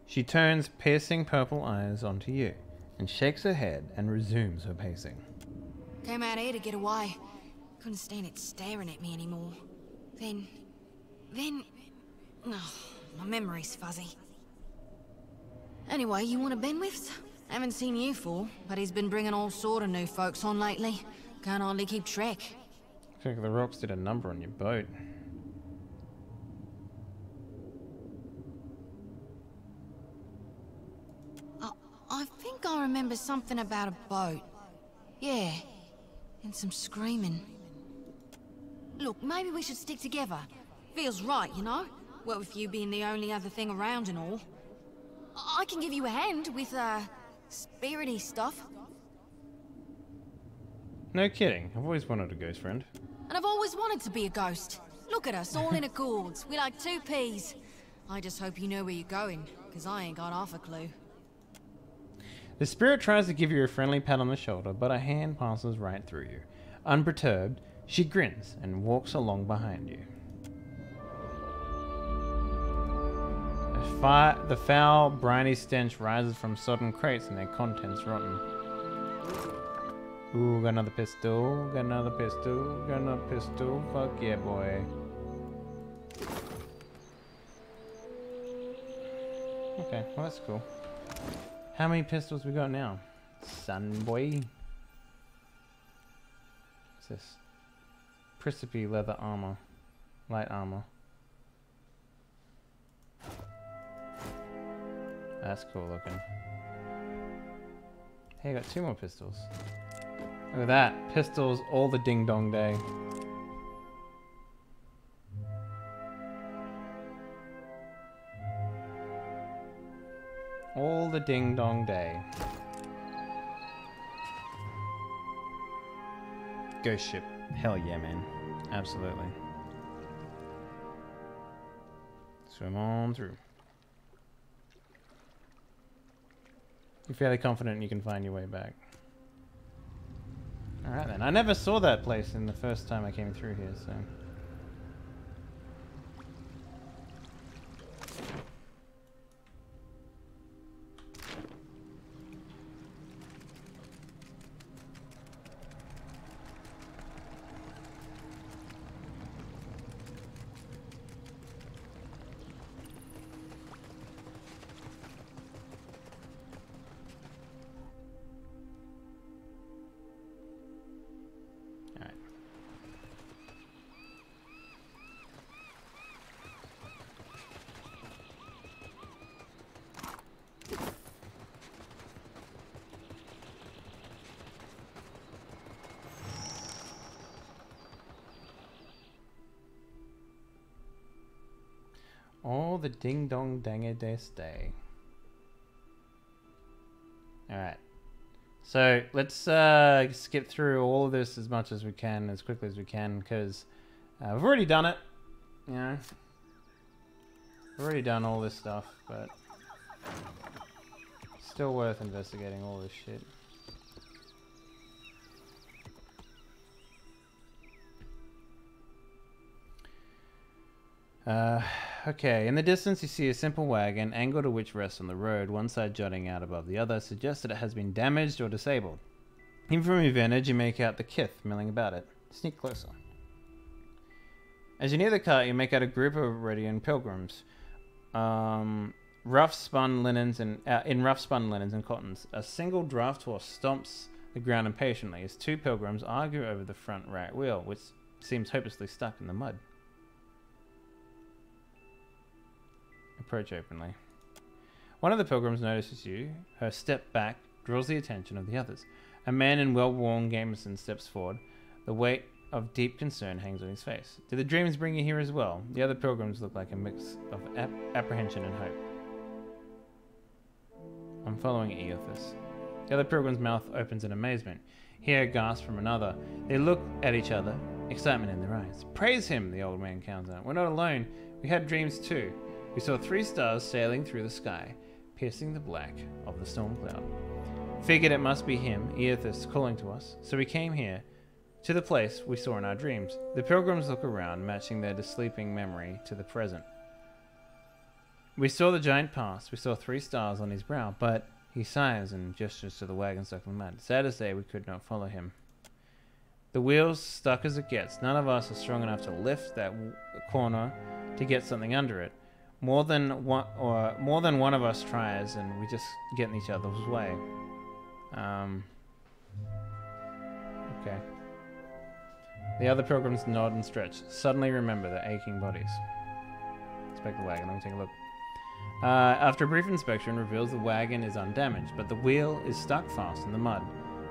She turns piercing purple eyes onto you, and shakes her head and resumes her pacing. Came out here to get away. Couldn't stand it staring at me anymore. Then... Oh, my memory's fuzzy. Anyway, you want a Benwifts? Haven't seen you for, but he's been bringing all sort of new folks on lately. Can't hardly keep track. I think the rocks did a number on your boat. I think I remember something about a boat. Yeah, and some screaming. Look, maybe we should stick together. Feels right, you know? Well, with you being the only other thing around and all. I can give you a hand with, spirity stuff. No kidding. I've always wanted a ghost friend. And I've always wanted to be a ghost. Look at us, all in accords. We're like two peas. I just hope you know where you're going, because I ain't got half a clue. The spirit tries to give you a friendly pat on the shoulder, but a hand passes right through you. Unperturbed, she grins and walks along behind you. The foul, briny stench rises from sodden crates and their contents rotten. Ooh, got another pistol, got another pistol, got another pistol. Fuck yeah, boy. Okay, well that's cool. How many pistols we got now? Son boy. What's this? Precipice leather armor. Light armor. That's cool looking. Hey, I got 2 more pistols. Look at that. Pistols all the ding dong day. All the ding dong day. Ghost ship. Hell yeah, man. Absolutely. Swim on through. You're fairly confident you can find your way back. Alright then. I never saw that place in the first time I came through here, so... All the ding dong dang day stay. Alright. So let's skip through all of this as much as we can, as quickly as we can, because we've already done it. You know, we've already done all this stuff, but still worth investigating all this shit. Okay, in the distance you see a simple wagon, angle to which rests on the road, one side jutting out above the other, suggests that it has been damaged or disabled. Even from your vantage, you make out the kith milling about it. Sneak closer. As you near the cart, you make out a group of Rhodian pilgrims, rough spun linens and cottons. A single draft horse stomps the ground impatiently as 2 pilgrims argue over the front right wheel, which seems hopelessly stuck in the mud. Approach openly. One of the pilgrims notices you. Her step back draws the attention of the others. A man in well-worn gambeson steps forward. The weight of deep concern hangs on his face. Did the dreams bring you here as well? The other pilgrims look like a mix of apprehension and hope. I'm following Eothas. The other pilgrim's mouth opens in amazement. Hear a gasp from another. They look at each other, excitement in their eyes. Praise him, the old man counts out. We're not alone. We had dreams too. We saw 3 stars sailing through the sky, piercing the black of the storm cloud. Figured it must be him, Eothas, calling to us, so we came here, to the place we saw in our dreams. The pilgrims look around, matching their sleeping memory to the present. We saw the giant pass, we saw 3 stars on his brow, but he sighs and gestures to the wagon stuck in the mud. Sad to say, we could not follow him. The wheel's stuck as it gets. None of us are strong enough to lift that corner to get something under it. More than one of us tries, and we just get in each other's way. Okay. The other pilgrims nod and stretch. Suddenly remember their aching bodies. Inspect the wagon. Let me take a look. After a brief inspection, reveals the wagon is undamaged, but the wheel is stuck fast in the mud.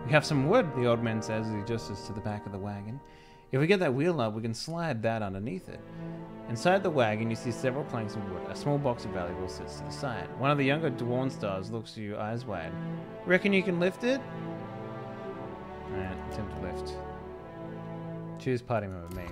We have some wood, the old man says as he gestures to the back of the wagon. If we get that wheel up, we can slide that underneath it. Inside the wagon, you see several planks of wood. A small box of valuables sits to the side. One of the younger Dwarven stars looks to you, eyes wide. Reckon you can lift it? Alright, attempt to lift. Choose party member, me.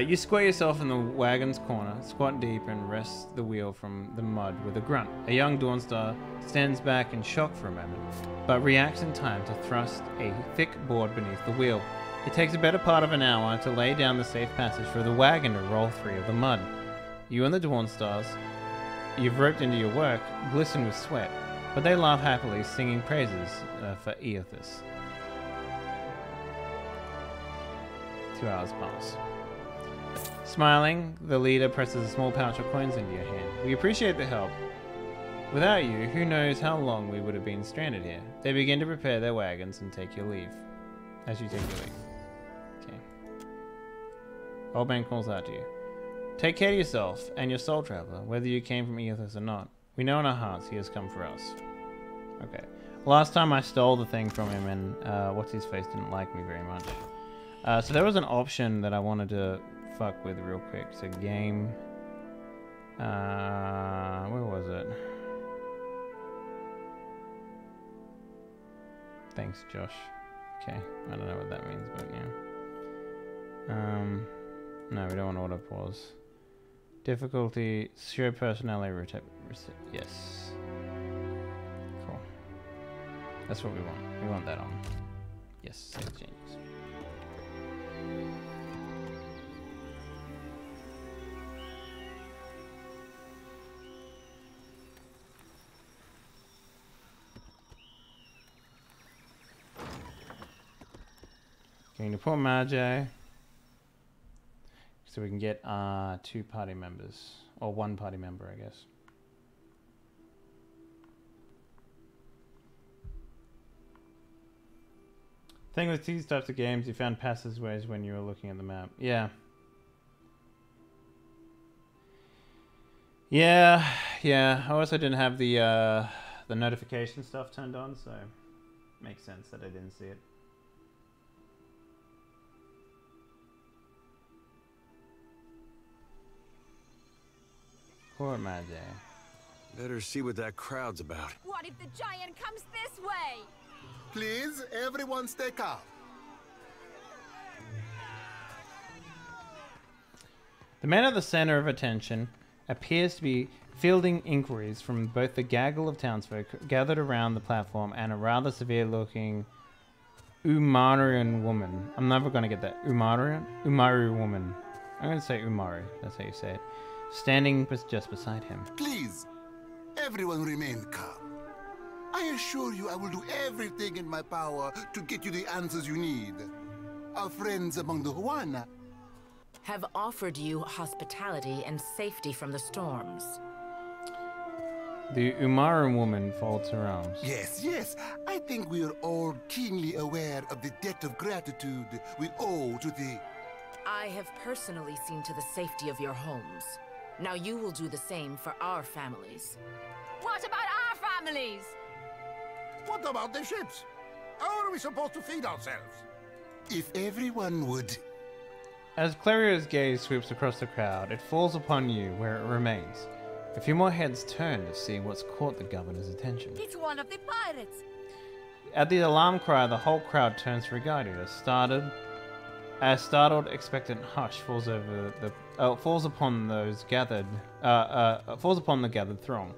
You square yourself in the wagon's corner, squat deep, and rest the wheel from the mud with a grunt. A young Dawnstar stands back in shock for a moment, but reacts in time to thrust a thick board beneath the wheel. It takes a better part of an hour to lay down the safe passage for the wagon to roll free of the mud. You and the Dawnsstars you've roped into your work glisten with sweat, but they laugh happily, singing praises for Eothas. 2 hours pass. Smiling, the leader presses a small pouch of coins into your hand. We appreciate the help. Without you, who knows how long we would have been stranded here. They begin to prepare their wagons and take your leave. As you take your leave. Okay. Old man calls out to you. Take care of yourself and your soul traveler, whether you came from Eothas or not. We know in our hearts he has come for us. Okay. Last time I stole the thing from him and what's-his-face didn't like me very much. So there was an option that I wanted to fuck with real quick. So game... where was it? Thanks, Josh. Okay, I don't know what that means, but yeah. No, we don't want auto pause. Difficulty, show personality, yes. Cool. That's what we want. We want that on. Yes, save changes. Going to Port Magi, so we can get 2 party members, or 1 party member, I guess. Thing with these types of games, you found passageways when you were looking at the map. Yeah. Yeah. I also didn't have the notification stuff turned on, so makes sense that I didn't see it. Poor Magi. Better see what that crowd's about. What if the giant comes this way? Please, everyone stay calm. The man at the center of attention appears to be fielding inquiries from both the gaggle of townsfolk gathered around the platform and a rather severe-looking Umarian woman. I'm never going to get that. Umari woman. I'm going to say Umari. That's how you say it. Standing just beside him. Please, everyone remain calm. I assure you I will do everything in my power to get you the answers you need. Our friends among the Huana have offered you hospitality and safety from the storms. The Umaran woman folds her arms. Yes. I think we are all keenly aware of the debt of gratitude we owe to the... I have personally seen to the safety of your homes. Now you will do the same for our families. What about our families? What about the ships? How are we supposed to feed ourselves? If everyone would... As Clario's gaze sweeps across the crowd, it falls upon you where it remains. A few more heads turn to see what's caught the governor's attention. It's one of the pirates! At the alarm cry, the whole crowd turns to regard you. A startled, expectant hush falls over the falls upon the gathered throng.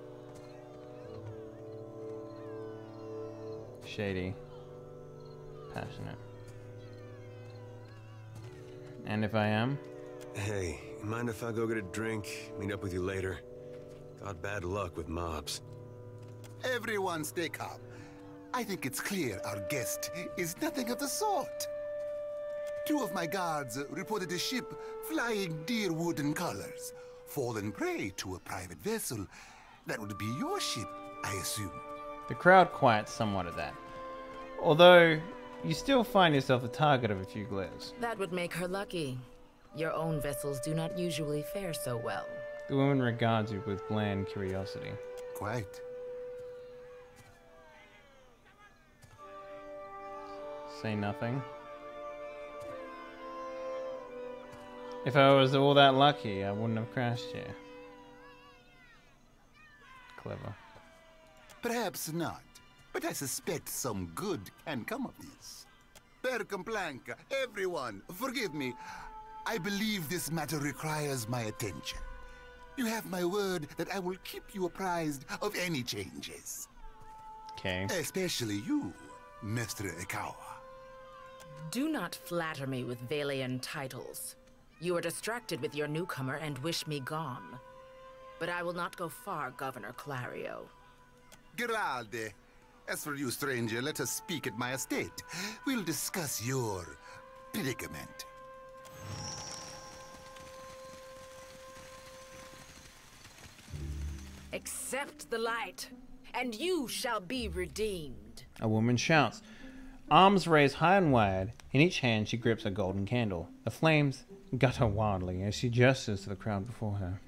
Shady, passionate. And if I am? Hey, mind if I go get a drink? Meet up with you later. Got bad luck with mobs. Everyone stay calm. I think it's clear our guest is nothing of the sort. 2 of my guards reported a ship flying deer wooden colors, fallen prey to a private vessel. That would be your ship, I assume. The crowd quiets somewhat at that, although you still find yourself the target of a few glares. That would make her lucky. Your own vessels do not usually fare so well. The woman regards you with bland curiosity. Quite. Say nothing. If I was all that lucky, I wouldn't have crashed here. Clever. Perhaps not, but I suspect some good can come of this. Per complanca, everyone, forgive me. I believe this matter requires my attention. You have my word that I will keep you apprised of any changes. Okay. Especially you, Mr. Ikawa. Do not flatter me with Valian titles. You are distracted with your newcomer and wish me gone. But I will not go far, Governor Clario. Geralde, as for you, stranger, let us speak at my estate. We'll discuss your predicament. Accept the light, and you shall be redeemed. A woman shouts. Arms raised high and wide. In each hand she grips a golden candle. The flames gutter wildly as she gestures to the crowd before her.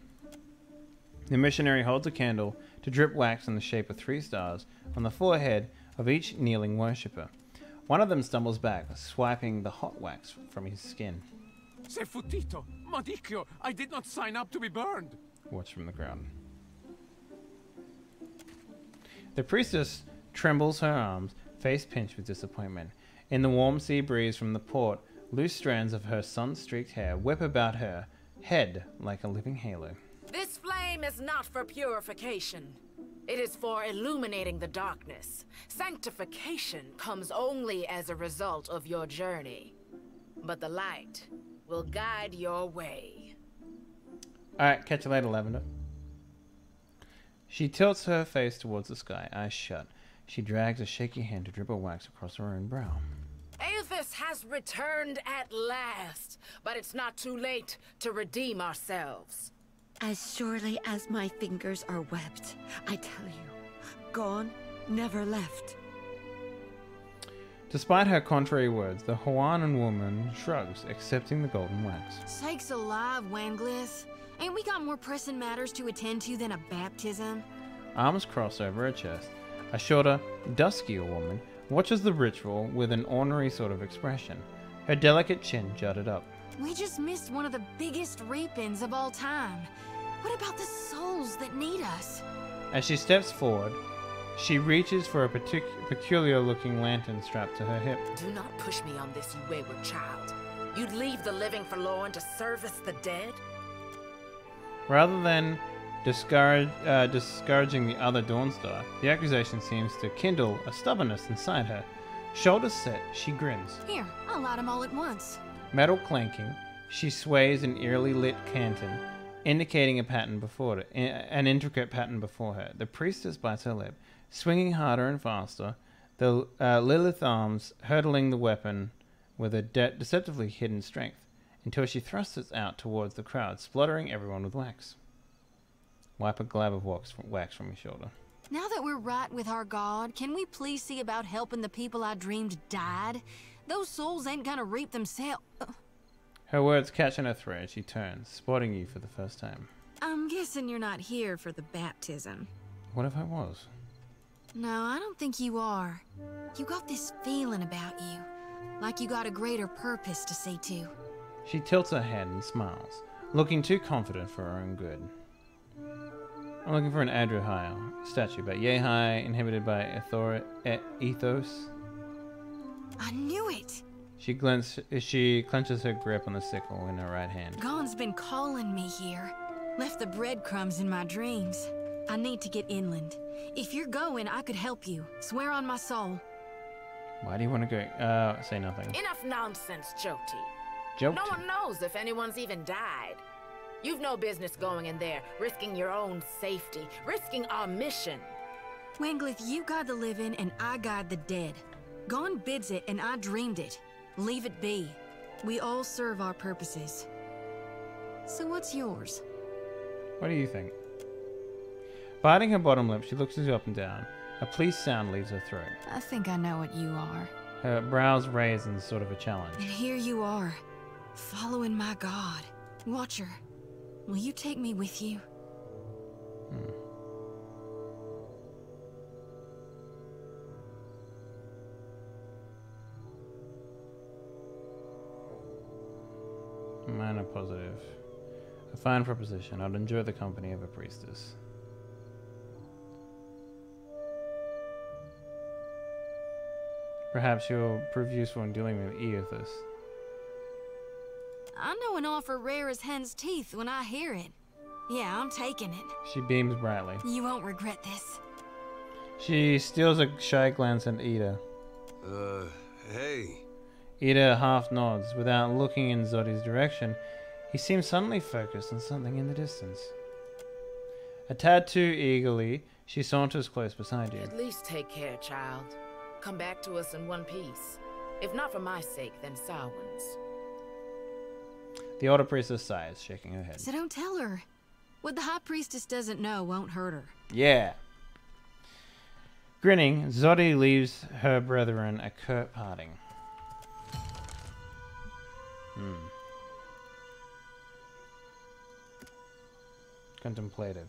The missionary holds a candle to drip wax in the shape of 3 stars on the forehead of each kneeling worshipper. One of them stumbles back, swiping the hot wax from his skin. Se futito, Madicchio, I did not sign up to be burned. Watch from the crowd. The priestess trembles her arms, face pinched with disappointment. In the warm sea breeze from the port, loose strands of her sun-streaked hair whip about her head like a living halo. This flame is not for purification. It is for illuminating the darkness. Sanctification comes only as a result of your journey. But the light will guide your way. Alright, catch you later, Lavender. She tilts her face towards the sky, eyes shut. She drags a shaky hand to drip a wax across her own brow. Aethys has returned at last, but it's not too late to redeem ourselves. As surely as my fingers are webbed, I tell you, gone, never left. Despite her contrary words, the Hawaiian woman shrugs, accepting the golden wax. Sakes alive, Wanglith. Ain't we got more pressing matters to attend to than a baptism? Arms crossed over her chest, a shorter, duskier woman watches the ritual with an ornery sort of expression. Her delicate chin jutted up. We just missed one of the biggest reap-ins of all time. What about the souls that need us? As she steps forward, she reaches for a peculiar-looking lantern strapped to her hip. Do not push me on this, you wayward child. You'd leave the living forlorn to service the dead? Rather than discouraging the other Dawnstar, the accusation seems to kindle a stubbornness inside her. Shoulders set, she grins. Here, I'll light them all at once. Metal clanking, she sways an eerily lit canton, indicating a pattern before an intricate pattern before her. The priestess bites her lip, swinging harder and faster, the Lilith arms hurtling the weapon with a deceptively hidden strength, until she thrusts it out towards the crowd, spluttering everyone with wax. Wipe a glab of wax from your shoulder. Now that we're right with our god, can we please see about helping the people I dreamed died? Those souls ain't gonna reap themselves. Her words catch in her throat. She turns, spotting you for the first time. I'm guessing you're not here for the baptism. What if I was? No, I don't think you are. You got this feeling about you, like you got a greater purpose to see to. She tilts her head and smiles, looking too confident for her own good. I'm looking for an Adruhyle statue, but yay high, inhibited by ethos. I knew it! She clenches her grip on the sickle in her right hand. Gon's been calling me here. Left the breadcrumbs in my dreams. I need to get inland. If you're going, I could help you. Swear on my soul. Why do you want to go? Say nothing. Enough nonsense, Joti. Joti? No one knows if anyone's even died. You've no business going in there, risking your own safety, risking our mission. Wanglith, you guide the living and I guide the dead. Gon bids it and I dreamed it. Leave it be. We all serve our purposes. So what's yours? What do you think? Biting her bottom lip, she looks at you up and down. A pleased sound leaves her throat. I think I know what you are. Her brows raise in sort of a challenge. And here you are, following my god. Watcher, will you take me with you? Minor positive. A fine proposition. I'd enjoy the company of a priestess. Perhaps you'll prove useful in dealing with Eothas. I know an offer rare as hen's teeth when I hear it. Yeah, I'm taking it. She beams brightly. You won't regret this. She steals a shy glance at Ida. Hey. Ida half nods. Without looking in Zodi's direction, he seems suddenly focused on something in the distance. A tad too eagerly, she saunters close beside you. At least take care, child. Come back to us in one piece. If not for my sake, then Samhain's. The older priestess sighs, shaking her head. So don't tell her. What the high priestess doesn't know won't hurt her. Yeah. Grinning, Zodi leaves her brethren a curt parting. Contemplative.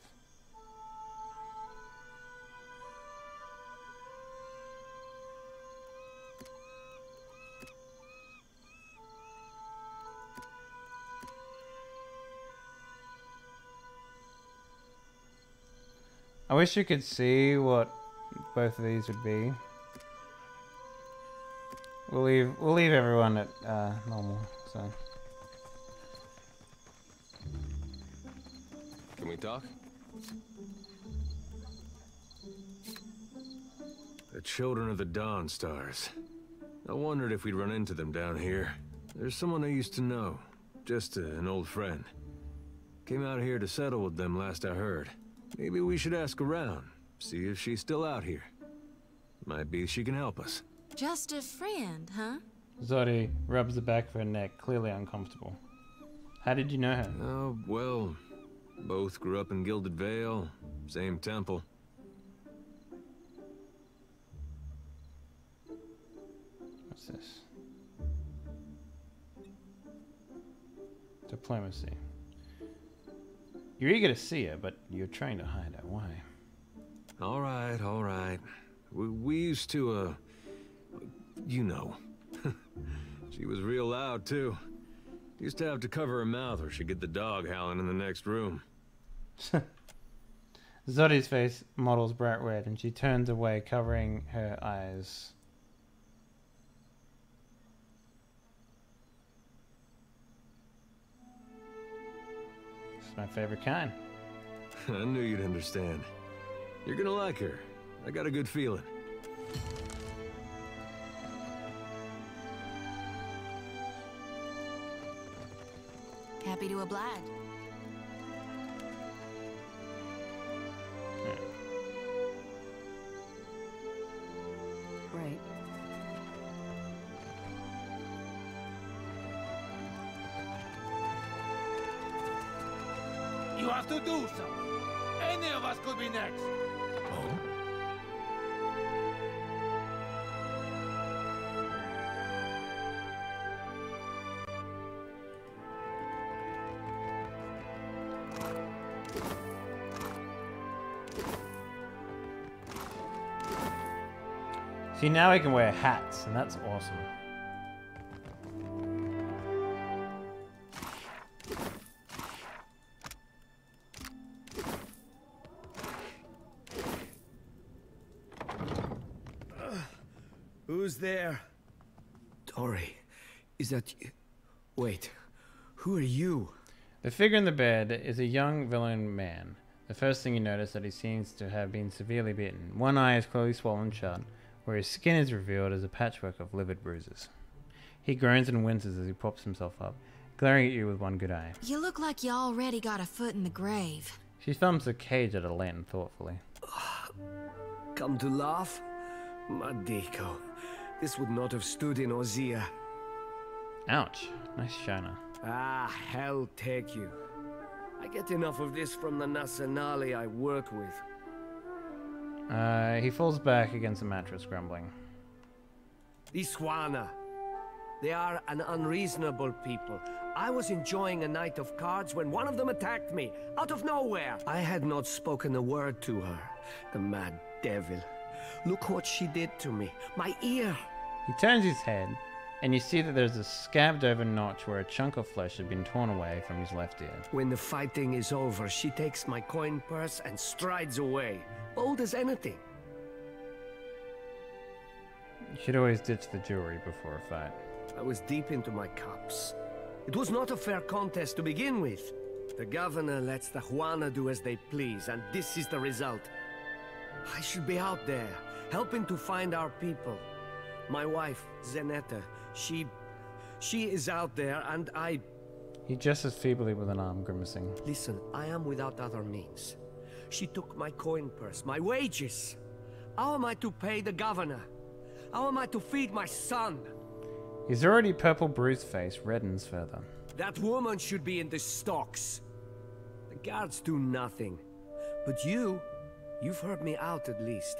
I wish you could see what both of these would be. We'll leave everyone at normal. So. Can we talk? The children of the Dawn Stars. I wondered if we'd run into them down here. There's someone I used to know. Just an old friend. Came out here to settle with them last I heard. Maybe we should ask around. See if she's still out here. Might be she can help us. Just a friend, huh? Zodi rubs the back of her neck, clearly uncomfortable. How did you know her? Oh, well, both grew up in Gilded Vale, same temple. What's this? Diplomacy. You're eager to see her, but you're trying to hide her. Why? All right, all right. We used to, you know. She was real loud, too. Used to have to cover her mouth or she'd get the dog howling in the next room. Zodi's face models bright red, and she turns away, covering her eyes. It's my favorite kind. I knew you'd understand. You're gonna like her. I got a good feeling. Happy to oblige. Right. You have to do something. Any of us could be next. Oh? See, now we can wear hats, and that's awesome. Who's there? Tori, is that you? Wait, who are you? The figure in the bed is a young villain man. The first thing you notice is that he seems to have been severely beaten. One eye is clearly swollen shut, where his skin is revealed as a patchwork of livid bruises. He groans and winces as he props himself up, glaring at you with one good eye. You look like you already got a foot in the grave. She thumbs the cage at a lantern thoughtfully. Come to laugh? Madiko, this would not have stood in Ozia. Ouch. Nice shiner. Ah, hell take you. I get enough of this from the Nasanali I work with. He falls back against the mattress, grumbling. These Juana. They are an unreasonable people. I was enjoying a night of cards when one of them attacked me, out of nowhere. I had not spoken a word to her. The mad devil. Look what she did to me. My ear. He turns his head, and you see that there's a scabbed over notch where a chunk of flesh had been torn away from his left ear. When the fighting is over, she takes my coin purse and strides away. Bold as anything. You should always ditch the jewelry before a fight. I was deep into my cups. It was not a fair contest to begin with. The governor lets the Juana do as they please, and this is the result. I should be out there, helping to find our people. My wife, Zenetta, she is out there, and I... He gestures feebly with an arm, grimacing. Listen, I am without other means. She took my coin purse, my wages. How am I to pay the governor? How am I to feed my son? His already purple bruised face reddens further. That woman should be in the stocks. The guards do nothing. But you've heard me out at least.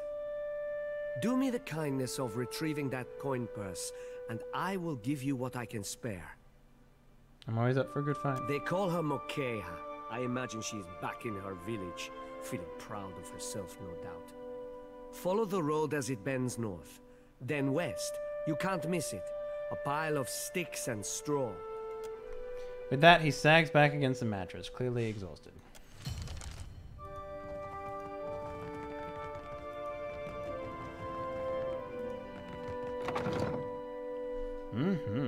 Do me the kindness of retrieving that coin purse, and I will give you what I can spare. I'm always up for a good fight. They call her Mokeha. I imagine she is back in her village, feeling proud of herself, no doubt. Follow the road as it bends north, then west. You can't miss it. A pile of sticks and straw. With that, he sags back against the mattress, clearly exhausted. Mm-hmm.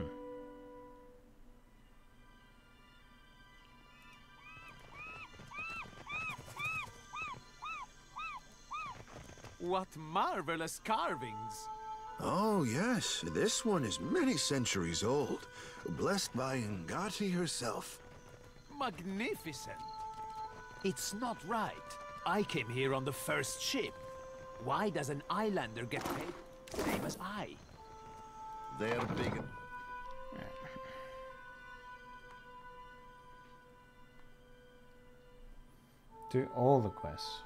What marvelous carvings! Oh, yes. This one is many centuries old. Blessed by Ngati herself. Magnificent! It's not right. I came here on the first ship. Why does an islander get paid same as I? They're big. Do all the quests.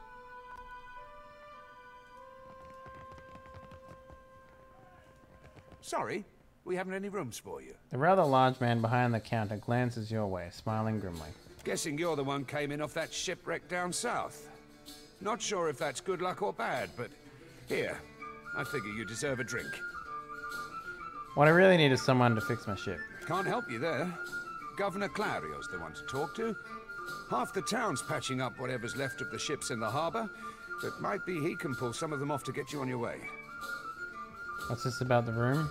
Sorry, we haven't any rooms for you. The rather large man behind the counter glances your way, smiling grimly. Guessing you're the one came in off that shipwreck down south. Not sure if that's good luck or bad, but here, I figure you deserve a drink. What I really need is someone to fix my ship. Can't help you there. Governor Clario's the one to talk to. Half the town's patching up whatever's left of the ships in the harbor. It might be he can pull some of them off to get you on your way. What's this about the room?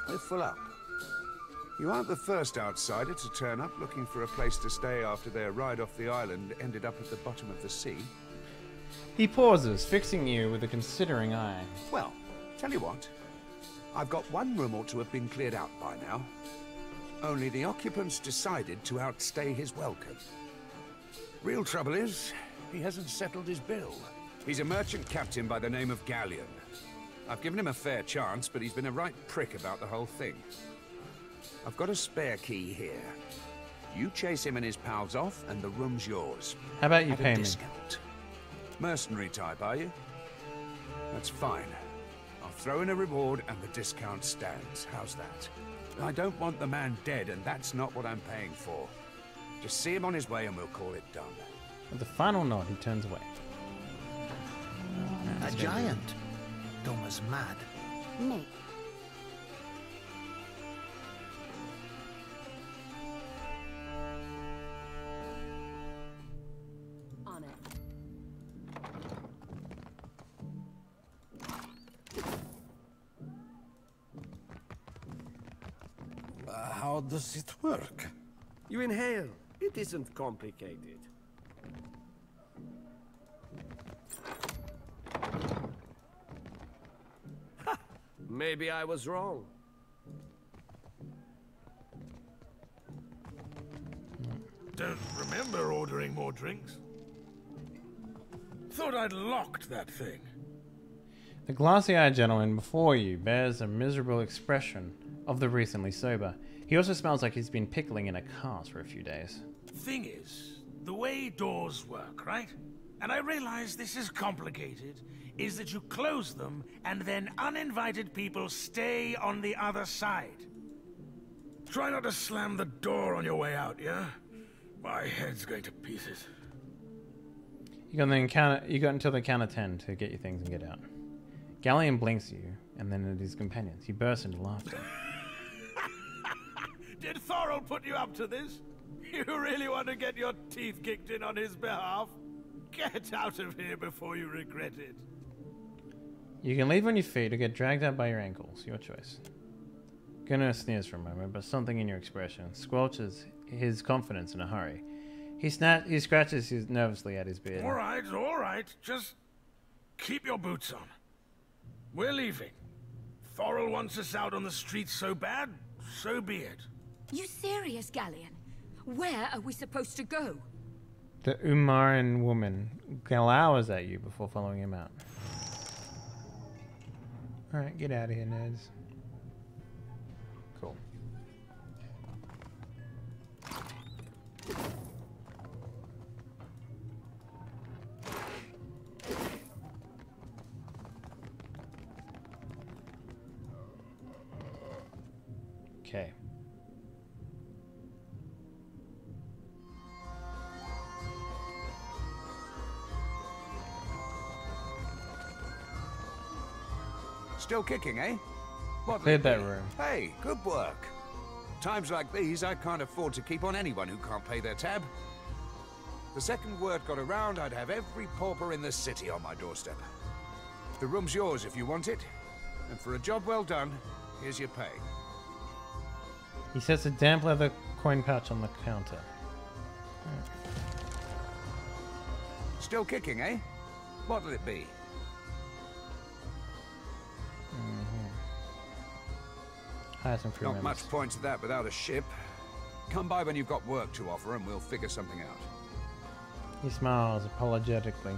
We're full up. You aren't the first outsider to turn up looking for a place to stay after their ride off the island ended up at the bottom of the sea. He pauses, fixing you with a considering eye. Well, tell you what. I've got one room ought to have been cleared out by now. Only the occupants decided to outstay his welcome. Real trouble is, he hasn't settled his bill. He's a merchant captain by the name of Galleon. I've given him a fair chance, but he's been a right prick about the whole thing. I've got a spare key here. You chase him and his pals off, and the room's yours. How about you At pay a me? discount. Mercenary type, are you? That's fine. I'll throw in a reward, and the discount stands. How's that? I don't want the man dead, and that's not what I'm paying for. Just see him on his way, and we'll call it done. With a final nod, he turns away. A giant. Dumb as mad. Nick. On it. How does it work? You inhale. It isn't complicated. Ha! Maybe I was wrong. Don't remember ordering more drinks. Thought I'd locked that thing. The glassy-eyed gentleman before you bears a miserable expression of the recently sober. He also smells like he's been pickling in a cart for a few days. Thing is, the way doors work, right? and I realize this is complicated, is that you close them and then uninvited people stay on the other side. Try not to slam the door on your way out, yeah? My head's going to pieces. You got until the count of 10 to get your things and get out. Galleon blinks at you, and then at his companions. He bursts into laughter. Did Thorol put you up to this? You really want to get your teeth kicked in on his behalf? Get out of here before you regret it. You can leave on your feet or get dragged out by your ankles. Your choice. Gunnar sneers for a moment, but something in your expression squelches his confidence in a hurry. He scratches nervously at his beard. All right. Just keep your boots on. We're leaving. Thorol wants us out on the streets so bad, so be it. You serious, Galleon? Where are we supposed to go? The Umaran woman glowers at you before following him out. Alright, get out of here, nerds. Cool. Okay. Still kicking, eh? What Cleared that room. Hey, good work. Times like these, I can't afford to keep on anyone who can't pay their tab. The second word got around, I'd have every pauper in the city on my doorstep. The room's yours if you want it, and for a job well done, here's your pay. He sets a damp leather coin pouch on the counter. Still kicking, eh? What'll it be? Hire some crew Not members. much point to that without a ship. Come by when you've got work to offer and we'll figure something out. He smiles apologetically.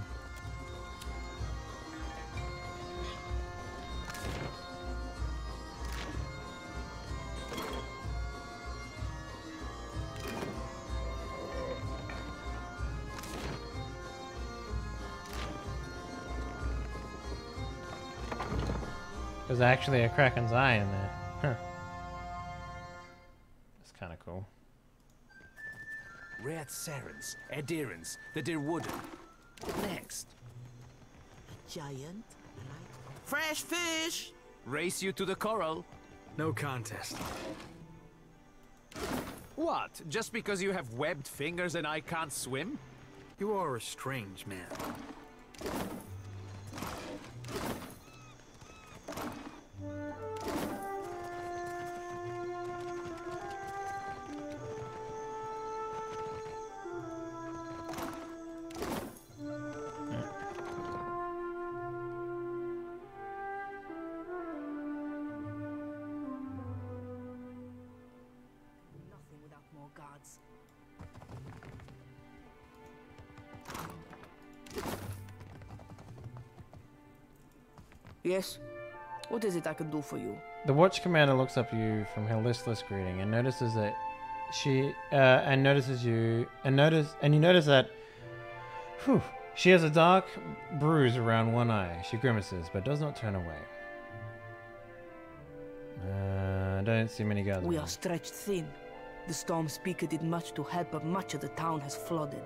There's actually a Kraken's eye in there. Huh. That's kind of cool. Red Serens, adherents, the dear wooden. Next. Giant, fresh fish! Race you to the coral. No contest. What? Just because you have webbed fingers and I can't swim? You are a strange man. Yes? What is it I can do for you? The watch commander looks up at you from her listless greeting and notices that you notice that she has a dark bruise around one eye. She grimaces but does not turn away. I don't see many guards. We are stretched thin. The storm speaker did much to help, but much of the town has flooded.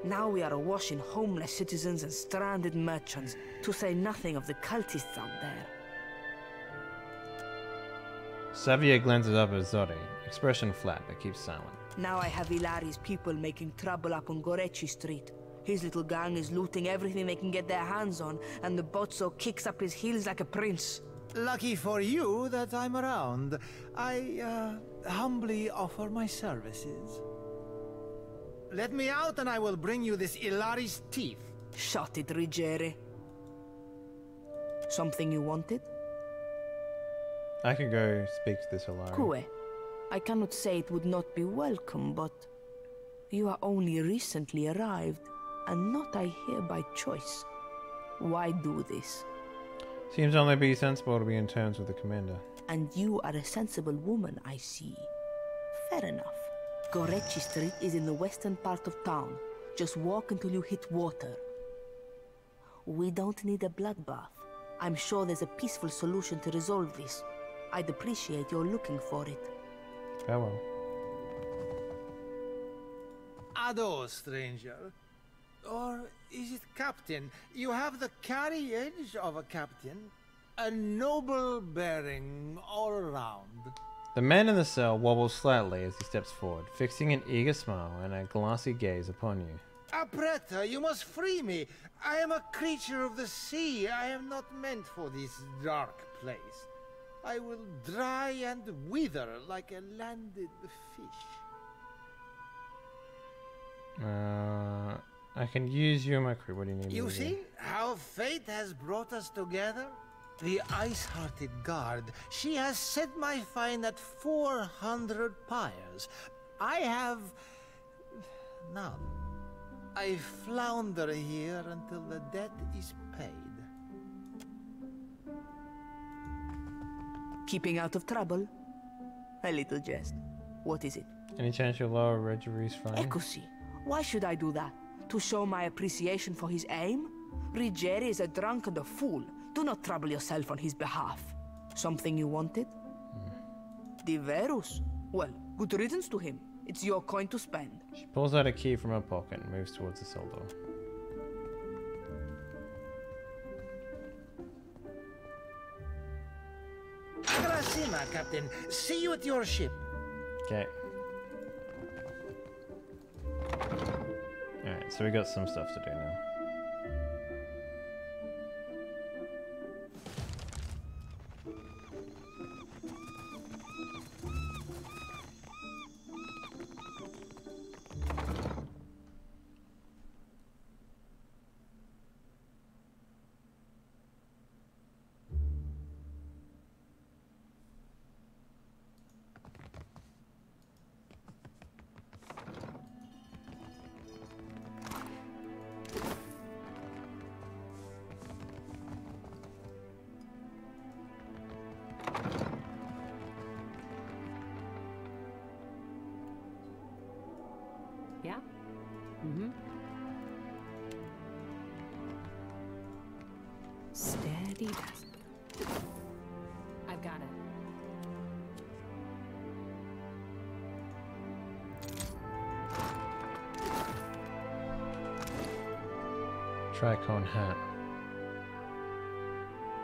Now we are awash in homeless citizens and stranded merchants, to say nothing of the cultists out there. Xavier glances up at Zodi, expression flat but keeps silent. Now I have Ilari's people making trouble up on Gorechi Street. His little gang is looting everything they can get their hands on, and the Bozzo kicks up his heels like a prince. Lucky for you that I'm around. I humbly offer my services. Let me out and I will bring you this Ilari's teeth. Shut it, Rigere. Something you wanted? I could go speak to this Ilari. Kue, I cannot say it would not be welcome, but you are only recently arrived, and not, I hear, by choice. Why do this? Seems only be sensible to be in terms with the commander. And you are a sensible woman, I see. Fair enough. Gorechi Street is in the western part of town. Just walk until you hit water. We don't need a bloodbath. I'm sure there's a peaceful solution to resolve this. I'd appreciate your looking for it. Farewell. Ado, stranger. Or is it captain? You have the carriage of a captain. A noble bearing all around. The man in the cell wobbles slightly as he steps forward, fixing an eager smile and a glassy gaze upon you. Apretta, you must free me. I am a creature of the sea. I am not meant for this dark place. I will dry and wither like a landed fish. I can use you and my crew. What do you need me to do? You see how fate has brought us together? The ice-hearted guard, she has set my fine at 400 pyres. I have none. I flounder here until the debt is paid. Keeping out of trouble? A little jest. What is it? Any chance you'll lower Reggie's fine? Ecossy, why should I do that? To show my appreciation for his aim? Ruggieri is a drunk and a fool. Do not trouble yourself on his behalf. Something you wanted? Diverus? Well, good riddance to him. It's your coin to spend. She pulls out a key from her pocket and moves towards the cell door. Grasima, Captain. See you at your ship. Okay. Alright, so we got some stuff to do now. Yeah? Mm-hmm. Steady does. I've got it. Tricone hat.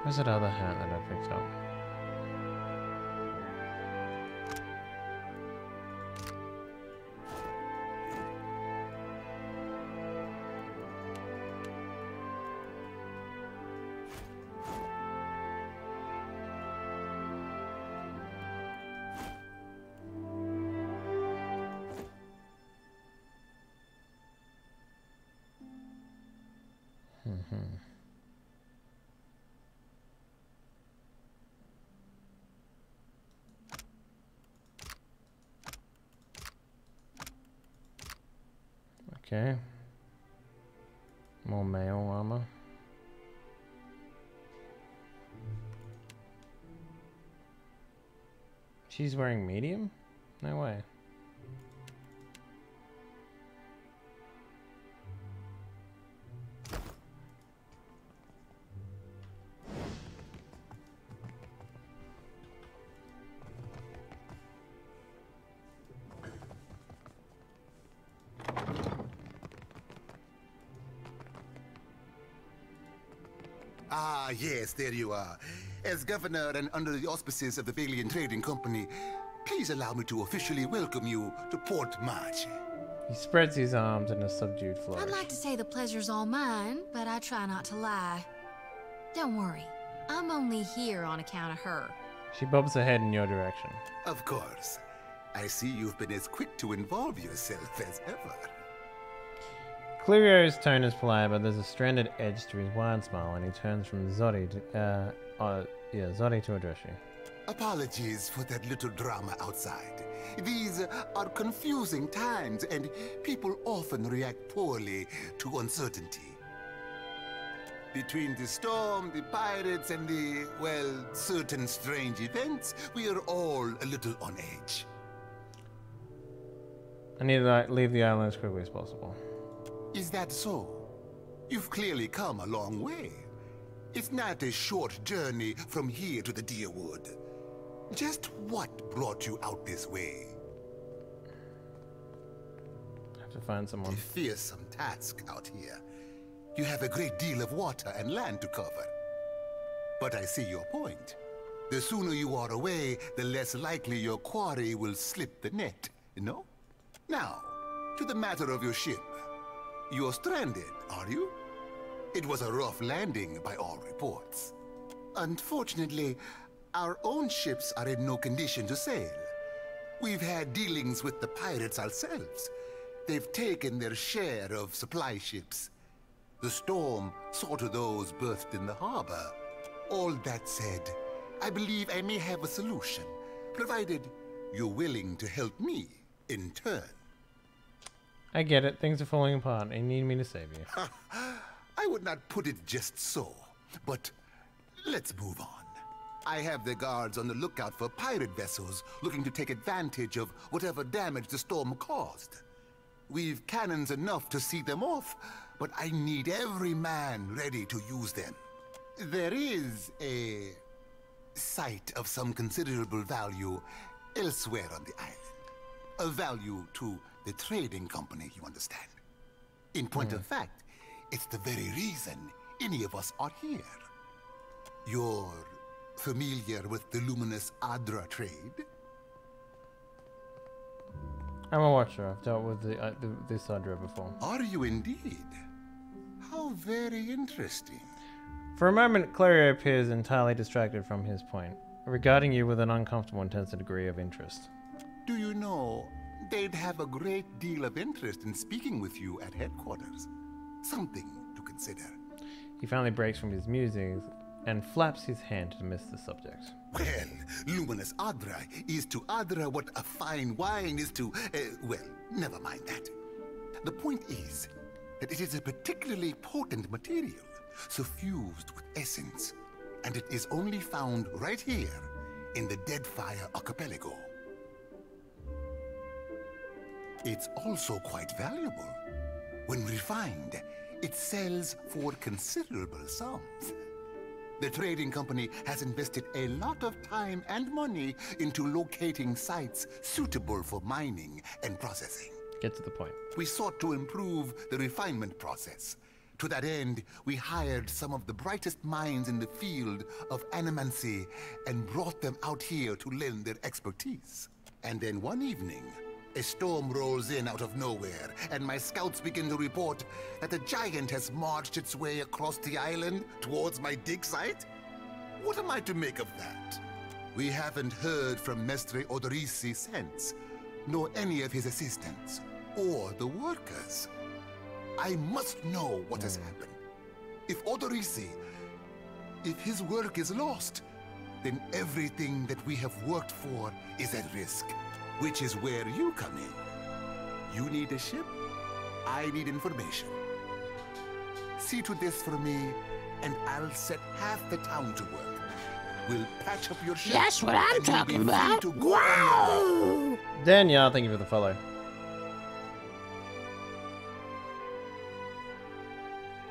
Where's that other hat that I picked up? Okay. More male armor. She's wearing medium? No way. Ah, yes, there you are. As governor and under the auspices of the Valiant Trading Company, please allow me to officially welcome you to Port March. He spreads his arms in a subdued flourish. I'd like to say the pleasure's all mine, but I try not to lie. Don't worry, I'm only here on account of her. She bobs her head in your direction. Of course. I see you've been as quick to involve yourself as ever. Clirio's tone is polite, but there's a stranded edge to his wide smile, and he turns from Zodi to, Zodi to address you. Apologies for that little drama outside. These are confusing times, and people often react poorly to uncertainty. Between the storm, the pirates, and the, well, certain strange events, we are all a little on edge. I need to leave the island as quickly as possible. Is that so? You've clearly come a long way. It's not a short journey from here to the Deerwood. Just what brought you out this way? I have to find someone. A fearsome task out here. You have a great deal of water and land to cover. But I see your point. The sooner you are away, the less likely your quarry will slip the net, no? Now, to the matter of your ship. You're stranded, are you? It was a rough landing by all reports. Unfortunately, our own ships are in no condition to sail. We've had dealings with the pirates ourselves. They've taken their share of supply ships. The storm saw to those berthed in the harbor. All that said, I believe I may have a solution, provided you're willing to help me in turn. I get it. Things are falling apart. You need me to save you. I would not put it just so, but let's move on. I have the guards on the lookout for pirate vessels looking to take advantage of whatever damage the storm caused. We've cannons enough to see them off, but I need every man ready to use them. There is a site of some considerable value elsewhere on the island. A value to the trading company, you understand. In point of fact, it's the very reason any of us are here. You're familiar with the luminous Adra trade? I'm a watcher. I've dealt with this Adra before. Are you indeed? How very interesting. For a moment, Clario appears entirely distracted from his point, regarding you with an uncomfortable intense degree of interest. Do you know, they'd have a great deal of interest in speaking with you at headquarters. Something to consider. He finally breaks from his musings and flaps his hand to dismiss the subject. Well, luminous Adra is to Adra what a fine wine is to... well, never mind that. The point is that it is a particularly potent material, suffused with essence, and it is only found right here in the Deadfire archipelago. It's also quite valuable. When refined, it sells for considerable sums. The trading company has invested a lot of time and money into locating sites suitable for mining and processing. Get to the point. We sought to improve the refinement process. To that end, we hired some of the brightest minds in the field of animancy and brought them out here to lend their expertise. And then one evening, a storm rolls in out of nowhere, and my scouts begin to report that a giant has marched its way across the island towards my dig site. What am I to make of that? We haven't heard from Mestre Odorisi since, nor any of his assistants, or the workers. I must know what has happened. If Odorisi, if his work is lost, then everything that we have worked for is at risk. Which is where you come in. You need a ship, I need information. See to this for me, and I'll set half the town to work. We'll patch up your ship. That's what I'm talking about. Wow! Danielle, thank you for the follow.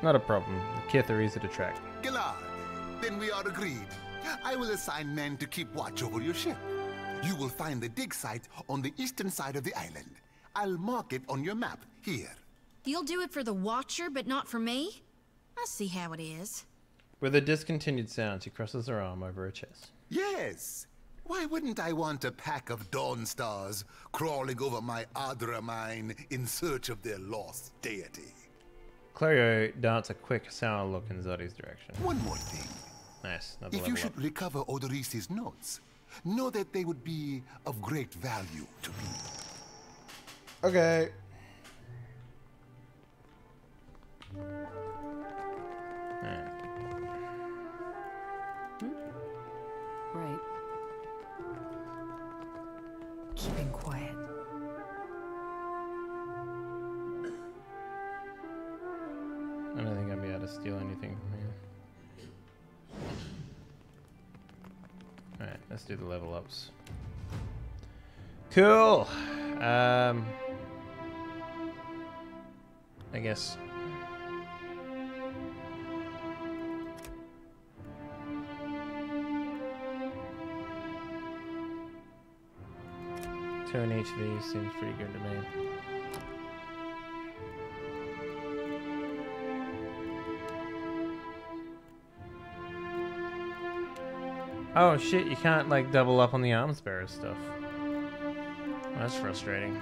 Not a problem. The Kith are easy to track. Glad. Then we are agreed. I will assign men to keep watch over your ship. You will find the dig site on the eastern side of the island. I'll mark it on your map, here. You'll do it for the Watcher, but not for me? I see how it is. With a discontinued sound, she crosses her arm over her chest. Yes. Why wouldn't I want a pack of Dawn Stars crawling over my Adra mine in search of their lost deity? Clario darts a quick, sour look in Zodi's direction. One more thing. Nice. If you should recover Odorisi's notes, know that they would be of great value to me. Okay. Right. Keeping quiet. I don't think I'd be able to steal anything from here. Alright, let's do the level ups. Cool! I guess 2 in each of these seems pretty good to me. Oh shit, you can't like double up on the arms bearer stuff. That's frustrating.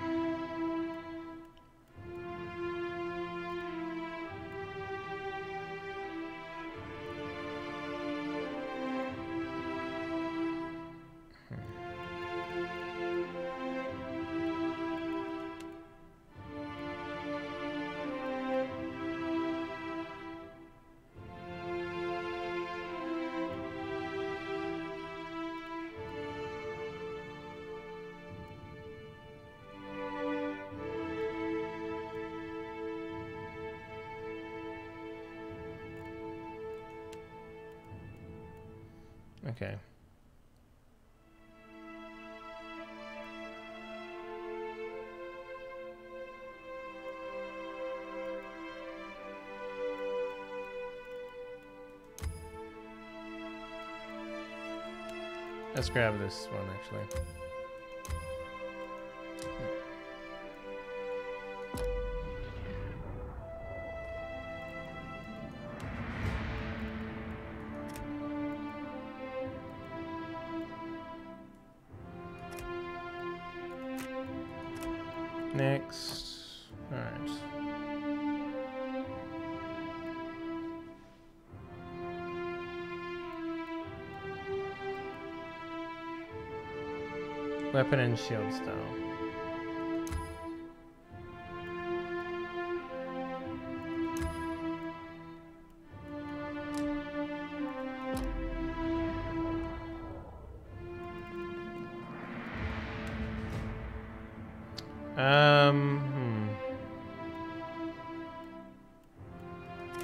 Okay. Let's grab this one actually. Next. All right. Weapon and shield style.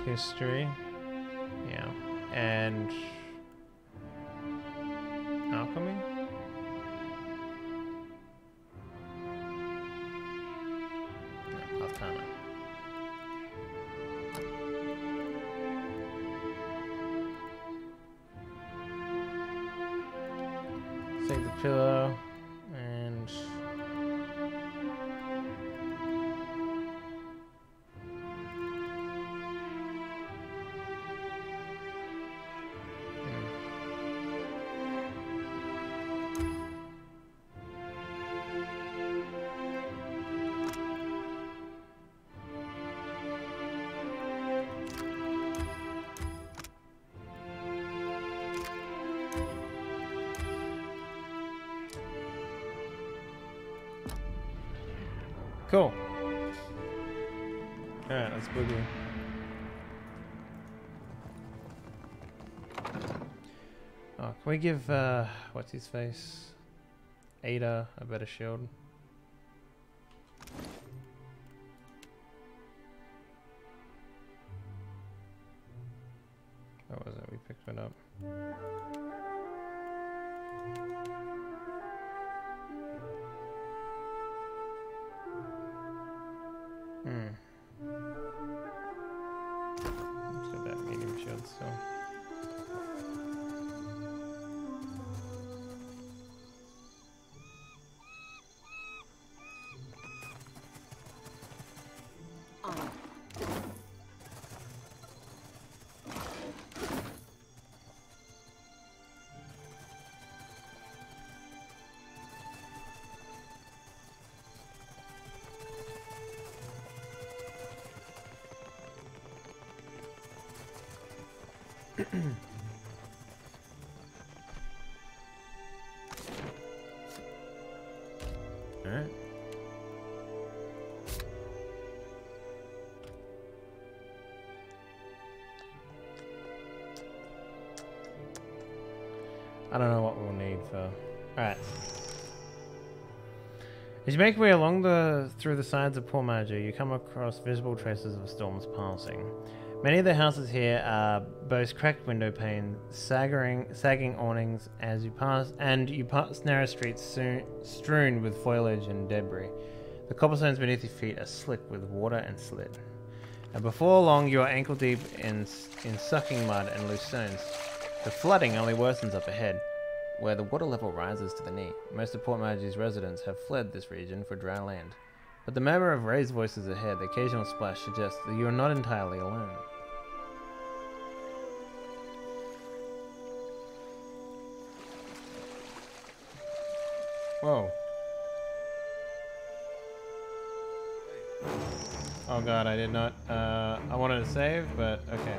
History, yeah, and alchemy. No, arcana. Take the pillow and. Cool. Alright, let's boogie. Oh, can we give, what's his face? Ada a better shield? What was it? We picked it up. Let's get that medium shield still. Alright. I don't know what we'll need for. Alright. As you make your way through the sides of Portmager, you come across visible traces of storms passing. Many of the houses here boast cracked window panes, sagging awnings as you pass, and you pass narrow streets strewn with foliage and debris. The cobblestones beneath your feet are slick with water and slit. And before long, you are ankle deep in sucking mud and loose stones. The flooding only worsens up ahead. where the water level rises to the knee. Most of Port Margie's residents have fled this region for dry land. But the murmur of raised voices ahead, the occasional splash, suggests that you are not entirely alone. Whoa. Oh god, I did not, I wanted to save, but okay.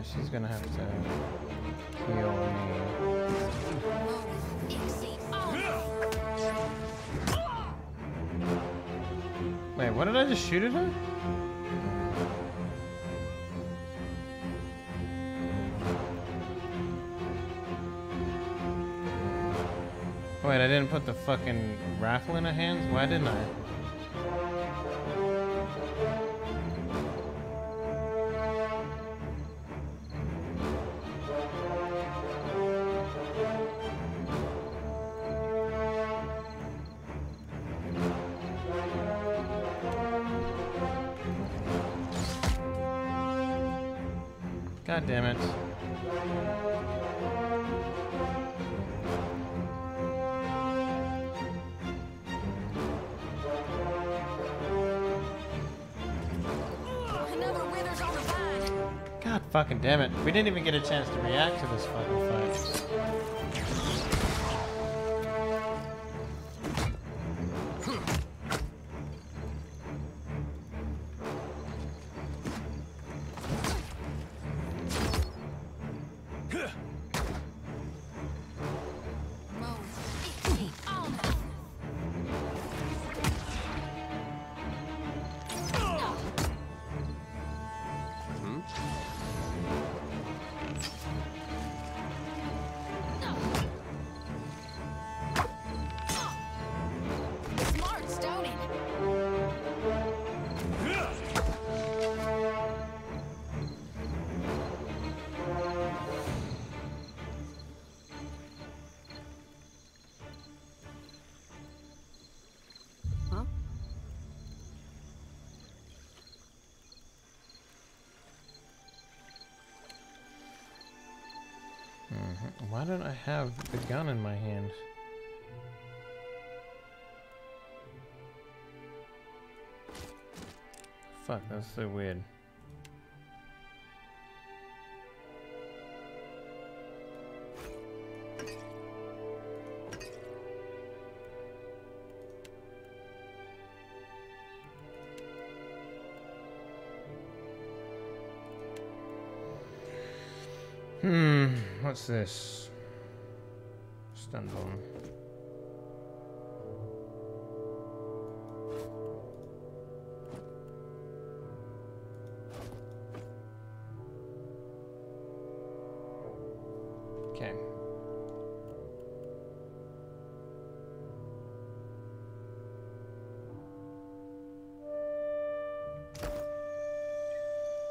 She's gonna have to heal me. Wait, what did I just shoot at her? Wait, I didn't put the fucking rifle in her hands? Why didn't I? God damn it. Another wither's on the vine. God fucking damn it. We didn't even get a chance to react to this fucking fight. Why don't I have the gun in my hand? Fuck, that's so weird. What's this? Stun bomb. Okay.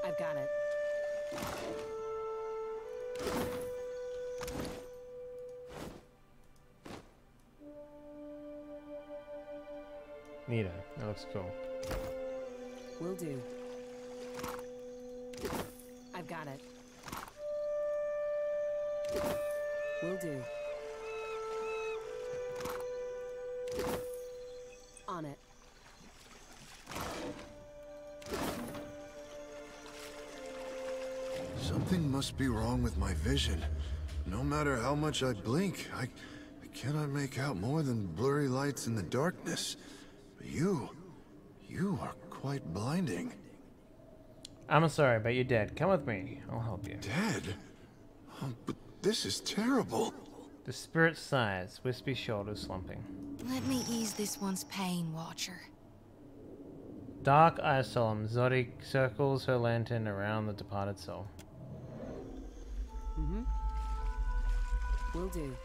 I've got it. Neato. That looks cool. Will do. I've got it. Will do. On it. Something must be wrong with my vision. No matter how much I blink, I cannot make out more than blurry lights in the darkness. You are quite blinding. I'm sorry, but you're dead. Come with me. I'll help you. Dead? Oh, but this is terrible. The spirit sighs, wispy shoulders slumping. Let me ease this one's pain, Watcher. Dark eye solemn, Zodi circles her lantern around the departed soul. Will do.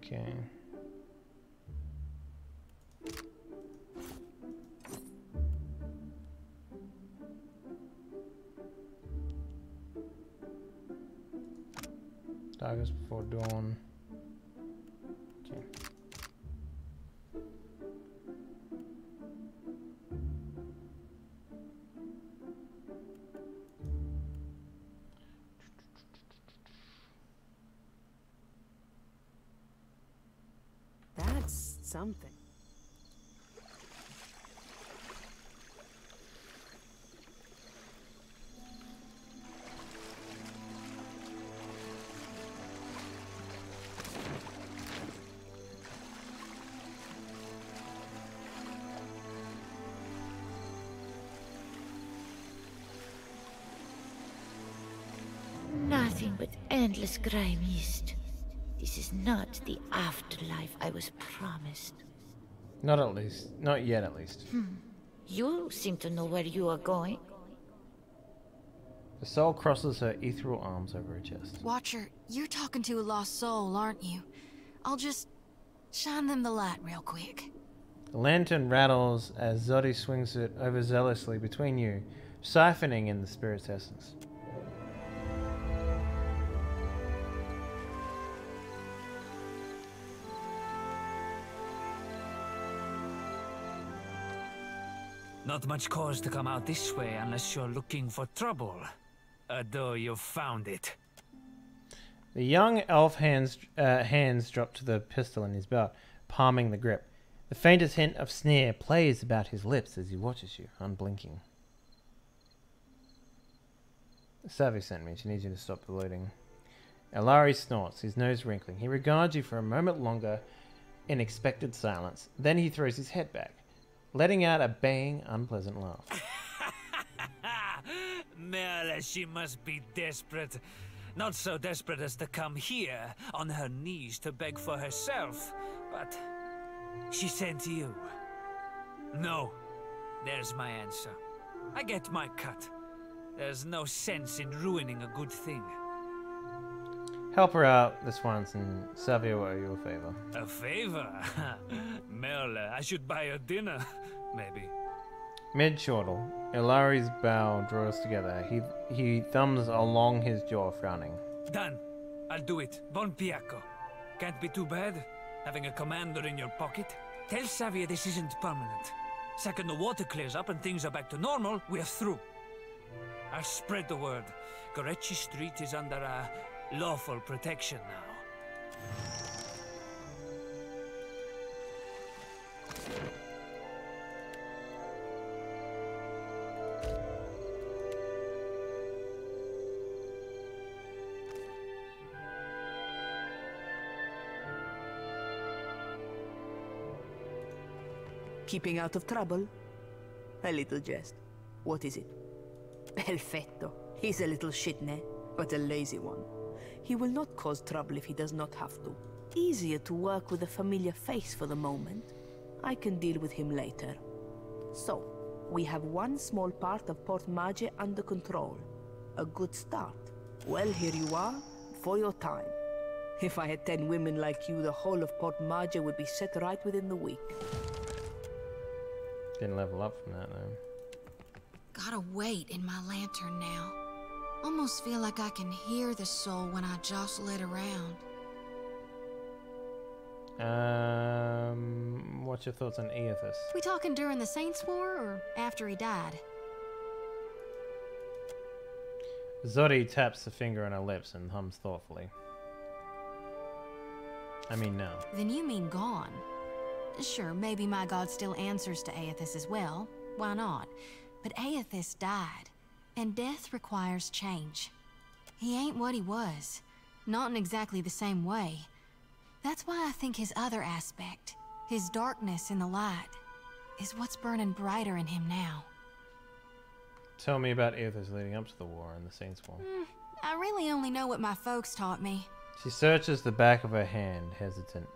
Okay. Darkest before dawn. Okay. That's something. Nothing but endless grey mist. This is not the afterlife I was promised. Not at least. Not yet, at least. You seem to know where you are going. The soul crosses her ethereal arms over her chest. Watcher, you're talking to a lost soul, aren't you? I'll just shine them the light real quick. The lantern rattles as Zodi swings it overzealously between you, siphoning in the spirit's essence. Not much cause to come out this way unless you're looking for trouble. Though you've found it. The young elf hands drop to the pistol in his belt, palming the grip. The faintest hint of sneer plays about his lips as he watches you, unblinking. Savvy sent me. She needs you to stop the loading. Alari snorts, his nose wrinkling. He regards you for a moment longer in expected silence. Then he throws his head back, letting out a baying, unpleasant laugh. Merle, she must be desperate. Not so desperate as to come here on her knees to beg for herself, but she sent you. No, there's my answer. I get my cut. There's no sense in ruining a good thing. Help her out this once, and Savio will owe you a favor. A favor? Merle, I should buy her dinner, maybe. Mid-chortle, Ilari's brow draws together. He thumbs along his jaw, frowning. Done. I'll do it. Bon Piacco. Can't be too bad, having a commander in your pocket. Tell Savia this isn't permanent. Second the water clears up and things are back to normal, we're through. I'll spread the word. Gorechi Street is under lawful protection now. Keeping out of trouble? A little jest. What is it? Perfetto. He's a little shitne, but a lazy one. He will not cause trouble if he does not have to. Easier to work with a familiar face for the moment. I can deal with him later. So, we have one small part of Port Mage under control. A good start. Well, here you are, for your time. If I had 10 women like you, the whole of Port Mage would be set right within the week. Didn't level up from that, though. Got a weight in my lantern now. Almost feel like I can hear the soul when I jostle it around. What's your thoughts on Aethys? We talking during the Saints' War or after he died? Zori taps the finger on her lips and hums thoughtfully. I mean, no. Then you mean gone. Sure, maybe my god still answers to Aethys as well. Why not? But Aethys died, and death requires change. He ain't what he was. Not in exactly the same way. That's why I think his other aspect, his darkness in the light, is what's burning brighter in him now. Tell me about Aethys leading up to the war and the Saints' War. I really only know what my folks taught me. She searches the back of her hand, hesitant.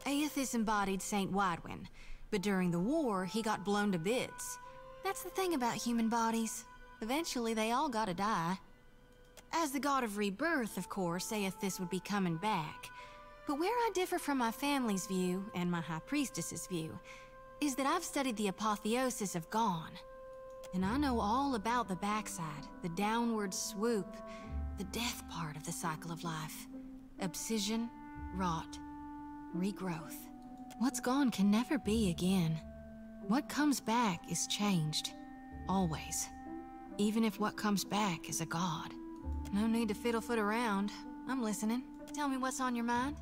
Aethys embodied Saint Widwin, but during the war, he got blown to bits. That's the thing about human bodies. Eventually, they all gotta die. As the god of rebirth, of course, Aethys would be coming back. But where I differ from my family's view, and my High Priestess's view, is that I've studied the apotheosis of Gone. And I know all about the backside, the downward swoop, the death part of the cycle of life. Abscission, rot, regrowth. What's gone can never be again. What comes back is changed. Always. Even if what comes back is a god. No need to fiddle-foot around. I'm listening. Tell me what's on your mind.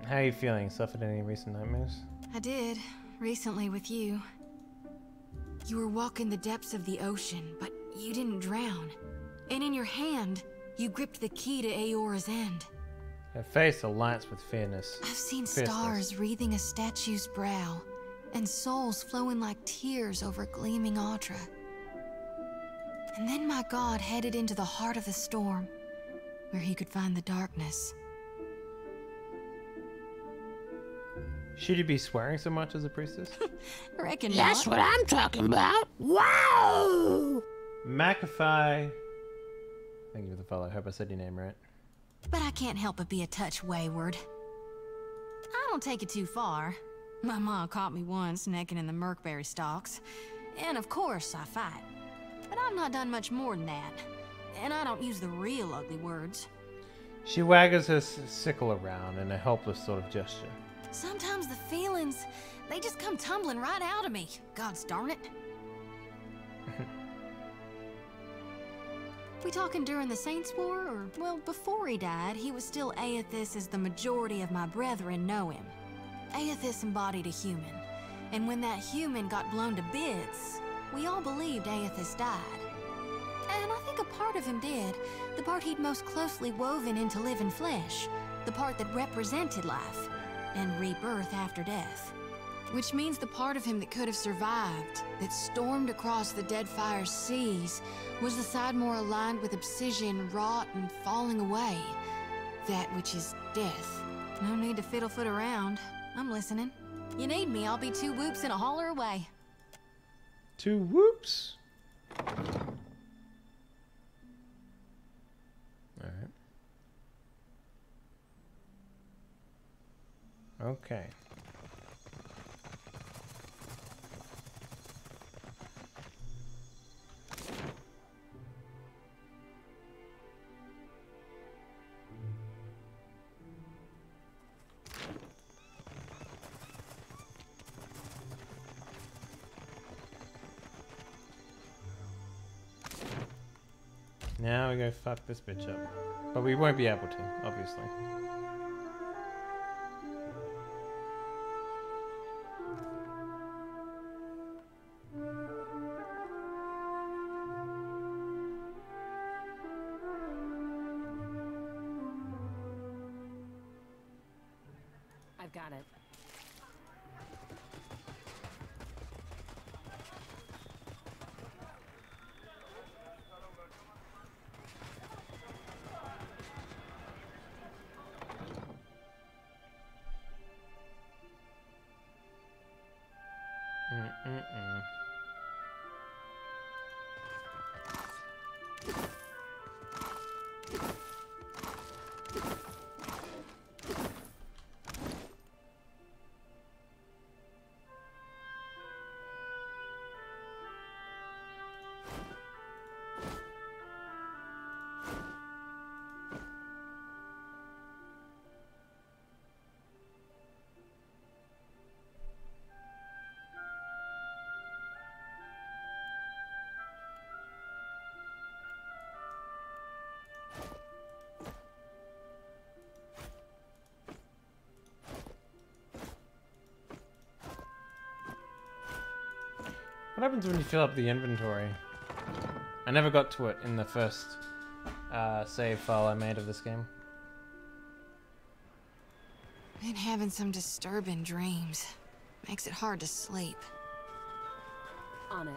How are you feeling? Suffered any recent nightmares? I did. Recently with you. You were walking the depths of the ocean, but you didn't drown. And in your hand, you gripped the key to Aora's end. Her face alights with fierceness. I've seen stars wreathing a statue's brow, and souls flowing like tears over gleaming Audra. And then my god headed into the heart of the storm, where he could find the darkness. Should you be swearing so much as a priestess? Reckon That's not. what I'm talking about. Wow! McAfee. Thank you for the follow. I hope I said your name right. But I can't help but be a touch wayward. I don't take it too far. My mom caught me once necking in the Merkberry stalks. And of course I fight. But I've not done much more than that. And I don't use the real ugly words. She waggles her sickle around in a helpless sort of gesture. Sometimes the feelings, they just come tumbling right out of me. Gods darn it. We talking during the Saints' War, or, well, before he died, he was still Aethys as the majority of my brethren know him. Aethys embodied a human, and when that human got blown to bits, we all believed Aethys died. And I think a part of him did, the part he'd most closely woven into living flesh, the part that represented life, and rebirth after death. Which means the part of him that could have survived, that stormed across the Deadfire seas, was the side more aligned with abscission, rot, and falling away. That which is death. No need to fiddle-foot around. I'm listening. You need me, I'll be 2 whoops and a holler away. 2 whoops? Alright. Okay. Now we go fuck this bitch up. But we won't be able to, obviously. I've got it. What happens when you fill up the inventory? I never got to it in the first save file I made of this game. Been having some disturbing dreams. Makes it hard to sleep. On it.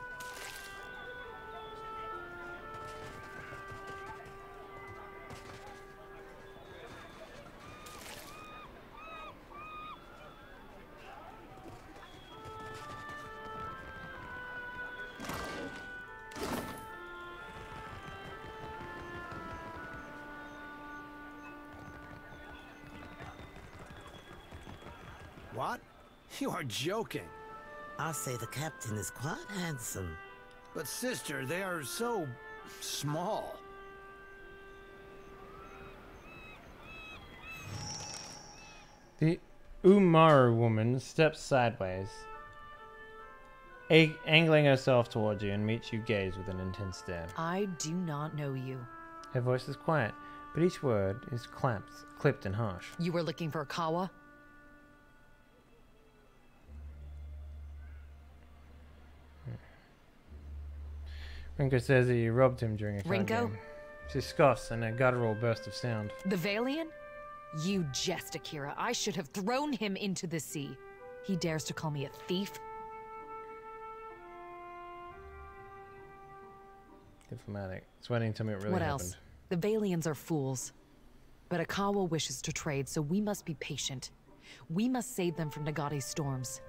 What? You are joking. I'll say the captain is quite handsome. But sister, they are so small. The Umaru woman steps sideways, angling herself towards you, and meets you gaze with an intense stare. I do not know you. Her voice is quiet, but each word is clipped and harsh. You were looking for Kawa? Rinko says that you robbed him during a card Rinko? game. She scoffs in a guttural burst of sound. The Valian? You jest, Akira. I should have thrown him into the sea. He dares to call me a thief? Diplomatic. Sweating, tell me what really What happened. else? The Valians are fools. But Akawa wishes to trade, so we must be patient. We must save them from Nagate's storms.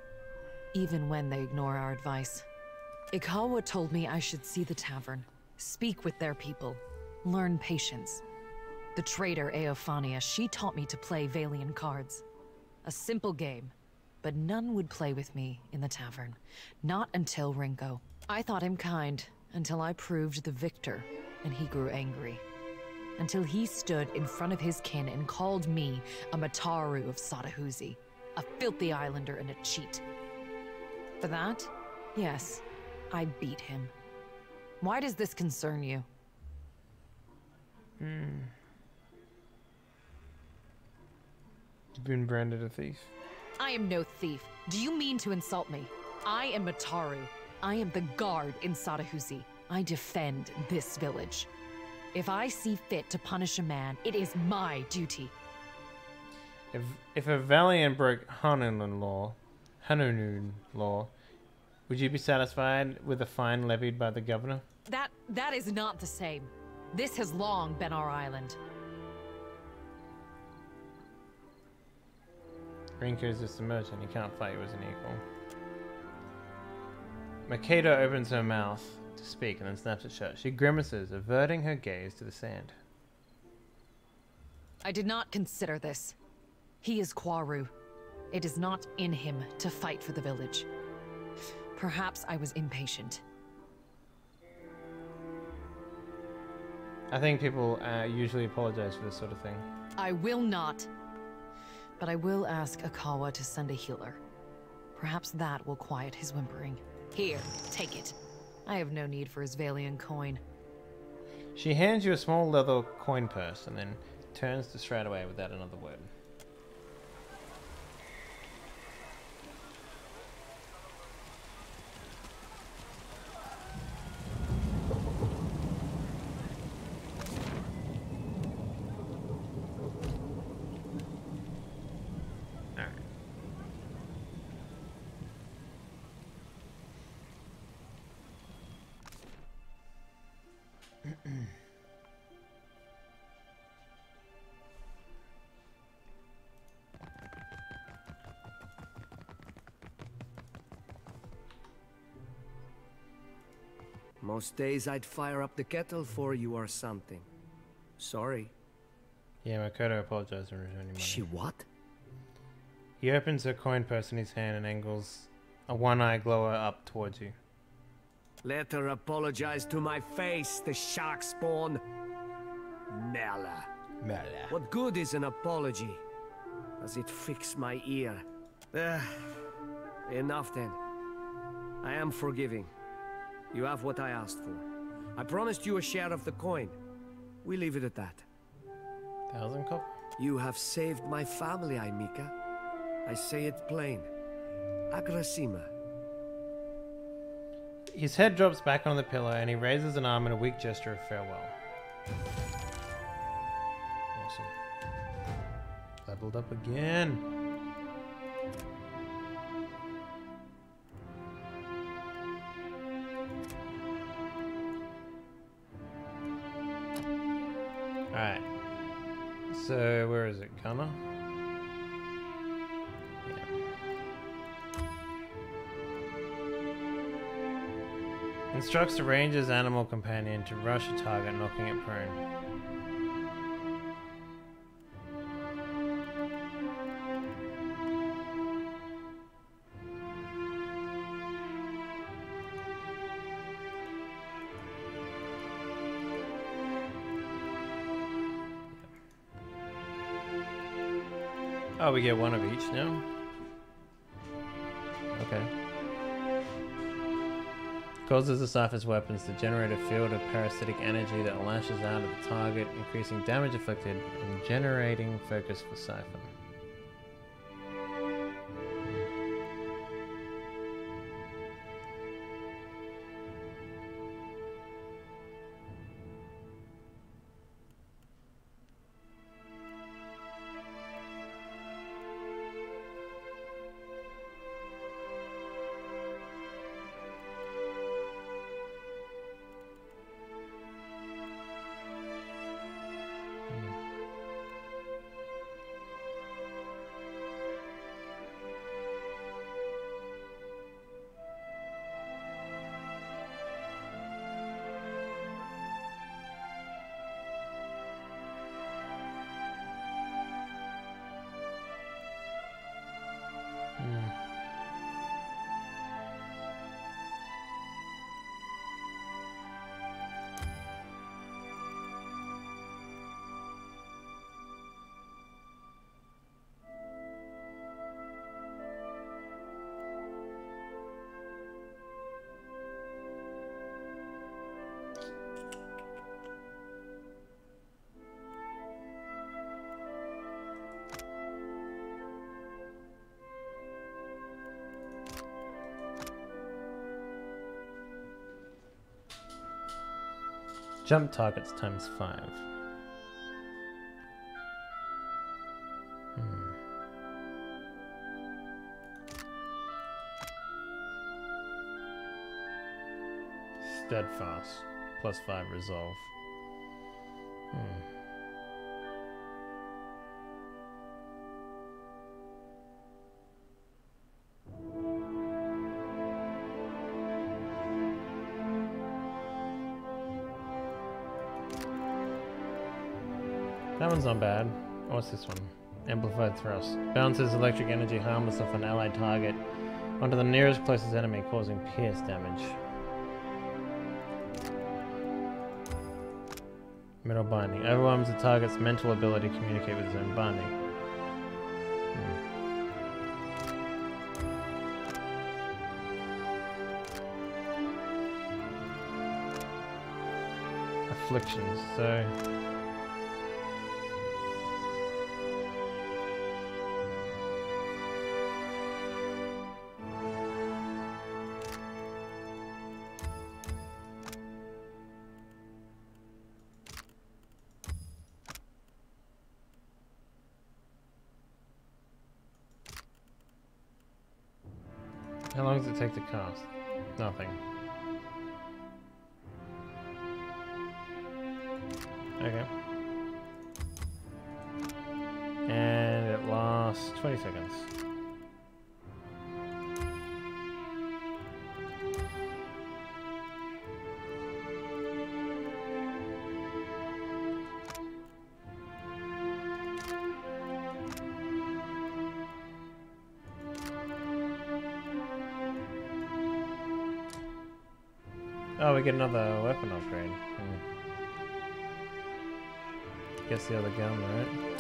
Even when they ignore our advice. Ikawa told me I should see the tavern, speak with their people, learn patience. The trader Eophania, she taught me to play Valian cards. A simple game, but none would play with me in the tavern. Not until Rinko. I thought him kind, until I proved the victor, and he grew angry. Until he stood in front of his kin and called me a Mataru of Sadahuzi, a filthy islander and a cheat. For that, yes, I beat him. Why does this concern you? You've been branded a thief. I am no thief. Do you mean to insult me? I am Mataru. I am the guard in Sadahuzi. I defend this village. If I see fit to punish a man, it is my duty. If a Valiant broke Hanunun law, would you be satisfied with the fine levied by the governor? That is not the same. This has long been our island. Rinko is just a merchant. He can't fight you as an equal. Makedo opens her mouth to speak and then snaps it shut. She grimaces, averting her gaze to the sand. I did not consider this. He is Kwaru. It is not in him to fight for the village. Perhaps I was impatient. I think people usually apologize for this sort of thing. I will not. But I will ask Akawa to send a healer. Perhaps that will quiet his whimpering. Here, take it. I have no need for his Valian coin. She hands you a small leather coin purse and then turns to stride away without another word. Most days I'd fire up the kettle for you or something. Sorry. Yeah, Makoto apologized for returning money. She what? He opens her coin purse in his hand and angles a one-eye glower up towards you. Let her apologize to my face, the shark spawn. Mela. What good is an apology? Does it fix my ear? Enough then. I am forgiving. You have what I asked for. I promised you a share of the coin. We leave it at that. 1,000 copper? You have saved my family, Aimika. I say it plain. Agrasima. His head drops back on the pillow and he raises an arm in a weak gesture of farewell. Awesome. Leveled up again. Alright. So, where is it? Gunner? Instructs the ranger's animal companion to rush a target, knocking it prone. Oh, we get one of each now? Okay. Causes the Cypher's weapons to generate a field of parasitic energy that lashes out at the target, increasing damage inflicted and generating focus for Cypher. Jump targets times 5. Steadfast. Plus 5 resolve. That one's not bad. What's this one? Amplified thrust. Bounces electric energy harmless off an allied target onto the nearest closest enemy, causing pierce damage. Metal binding. Overwhelms the target's mental ability to communicate with his own binding. Afflictions, so... How long does it take to cast? Nothing. Okay. And it lasts 20 seconds. Oh, we get another weapon upgrade. Guess the other gun, right?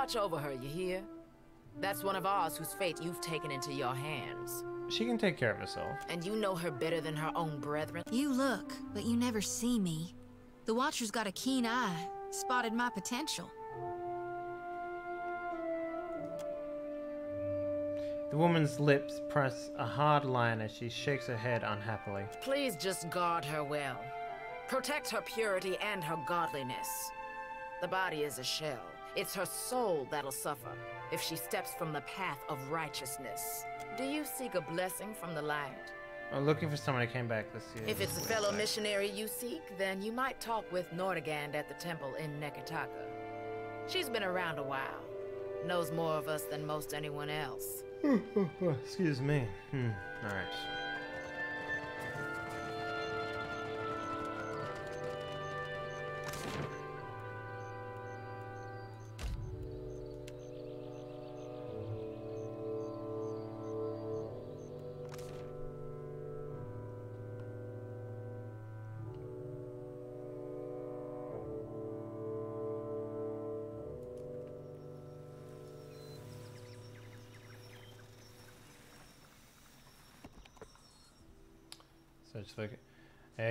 Watch over her, you hear? That's one of ours whose fate you've taken into your hands. She can take care of herself. And you know her better than her own brethren. You look, but you never see me. The Watcher's got a keen eye. Spotted my potential. The woman's lips press a hard line as she shakes her head unhappily. Please just guard her well. Protect her purity and her godliness. The body is a shell. It's her soul that'll suffer if she steps from the path of righteousness. Do you seek a blessing from the light? I'm looking for someone who came back this year. If it's a fellow missionary you seek, then you might talk with Nordegand at the temple in Neketaka. She's been around a while. Knows more of us than most anyone else. Excuse me. Alright.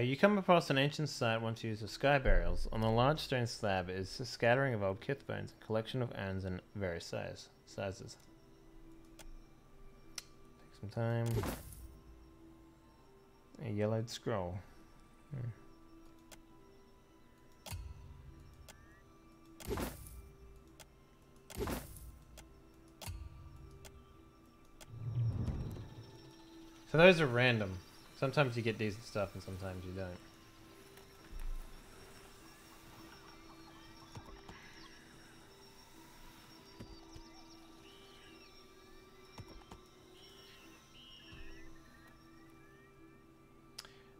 You come across an ancient site once used for sky burials. On a large stone slab is a scattering of old kith bones, a collection of urns in various sizes. Take some time. A yellowed scroll. So those are random. Sometimes you get decent stuff and sometimes you don't.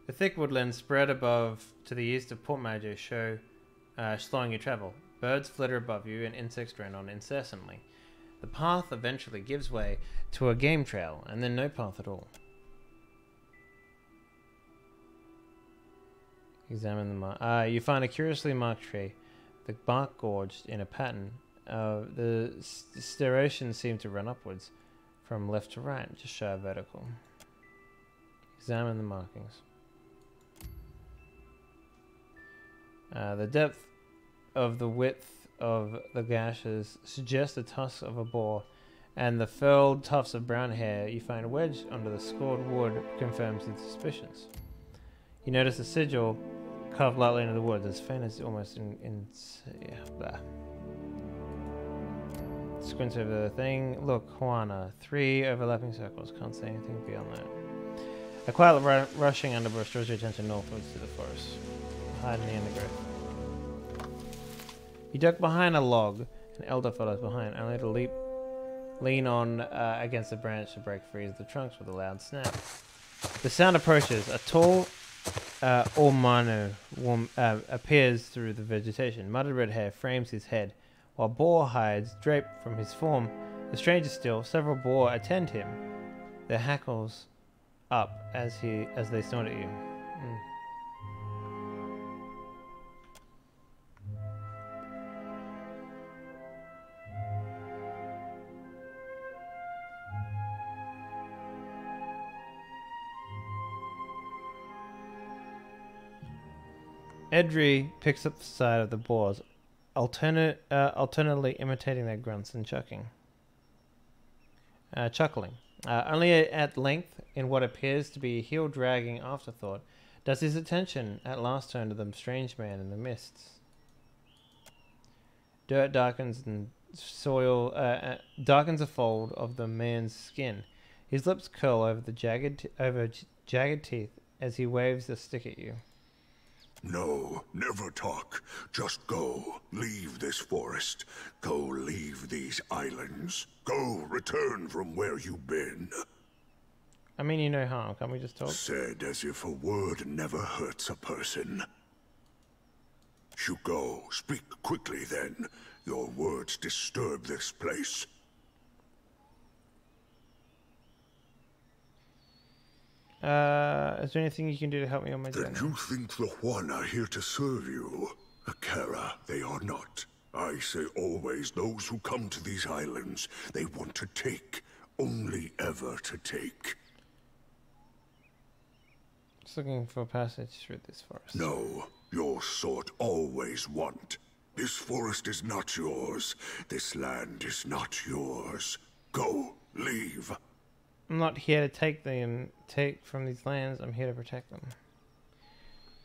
The thick woodlands spread above to the east of Port Majo show slowing your travel. Birds flitter above you and insects drone on incessantly. The path eventually gives way to a game trail and then no path at all. Examine the mark. You find a curiously marked tree, the bark gorged in a pattern. The serrations seem to run upwards from left to right, just shy of vertical. Examine the markings. The depth of the width of the gashes suggests the tusks of a boar, and the furled tufts of brown hair you find wedged under the scored wood confirms these suspicions. You notice a sigil carved lightly into the woods, as faint as almost Squints over the thing. Look, Juana. 3 overlapping circles. Can't say anything beyond that. A quiet rushing underbrush draws your attention northwards to the forest. Hide in the undergrowth. You duck behind a log. An elder follows behind, only to lean on against a branch to break free of the trunks with a loud snap. The sound approaches. A tall Ormano appears through the vegetation. Muddied red hair frames his head, while boar hides drape from his form. The stranger still, several boar attend him, their hackles up as they snort at you. Edri picks up the side of the boars, alternately imitating their grunts and chuckling. Only at length, in what appears to be a heel-dragging afterthought, does his attention at last turn to the strange man in the mists. Dirt darkens and soil darkens a fold of the man's skin. His lips curl over the jagged teeth as he waves a stick at you. No, never talk. Just go. Leave this forest. Go leave these islands. Go return from where you've been. I mean you no harm, can't we just talk? Said as if a word never hurts a person. You go. Speak quickly then. Your words disturb this place. Is there anything you can do to help me on my journey? Then you think the Juan are here to serve you? Akara, they are not. I say always, those who come to these islands, they want to take, only ever to take. Just looking for a passage through this forest. No, your sort always want. This forest is not yours. This land is not yours. Go, leave. I'm not here to take from these lands. I'm here to protect them.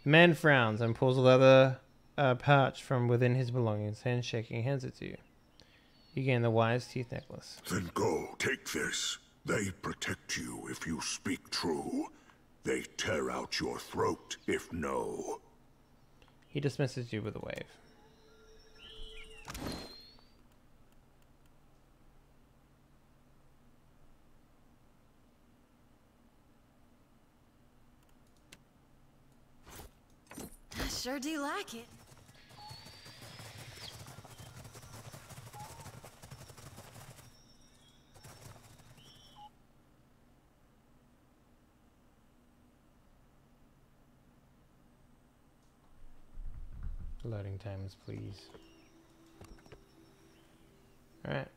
The man frowns and pulls a leather pouch from within his belongings, handshaking, hands it to you. You gain the wise teeth necklace. Then go, take this. They protect you if you speak true. They tear out your throat if no. He dismisses you with a wave. I sure do like it. Loading times, please. Alright.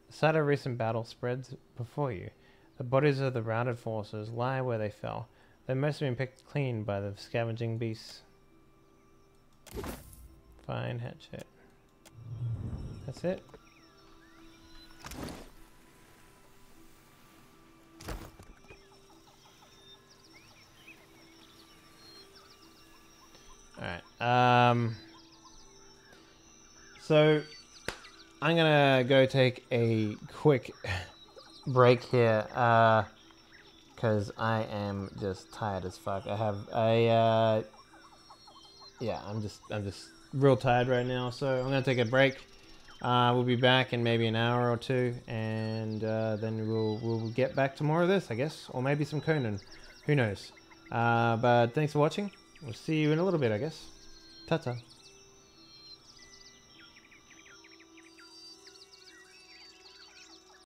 The site of recent battle spreads before you. The bodies of the routed forces lie where they fell. They must have been picked clean by the scavenging beasts. Fine hatchet. That's it. Alright. So I'm gonna go take a quick break here, because I am just tired as fuck. I have a yeah, I'm just real tired right now, so I'm gonna take a break. We'll be back in maybe an hour or two, and then we'll get back to more of this, I guess, or maybe some Conan, who knows. But thanks for watching. We'll see you in a little bit, I guess. Ta-ta.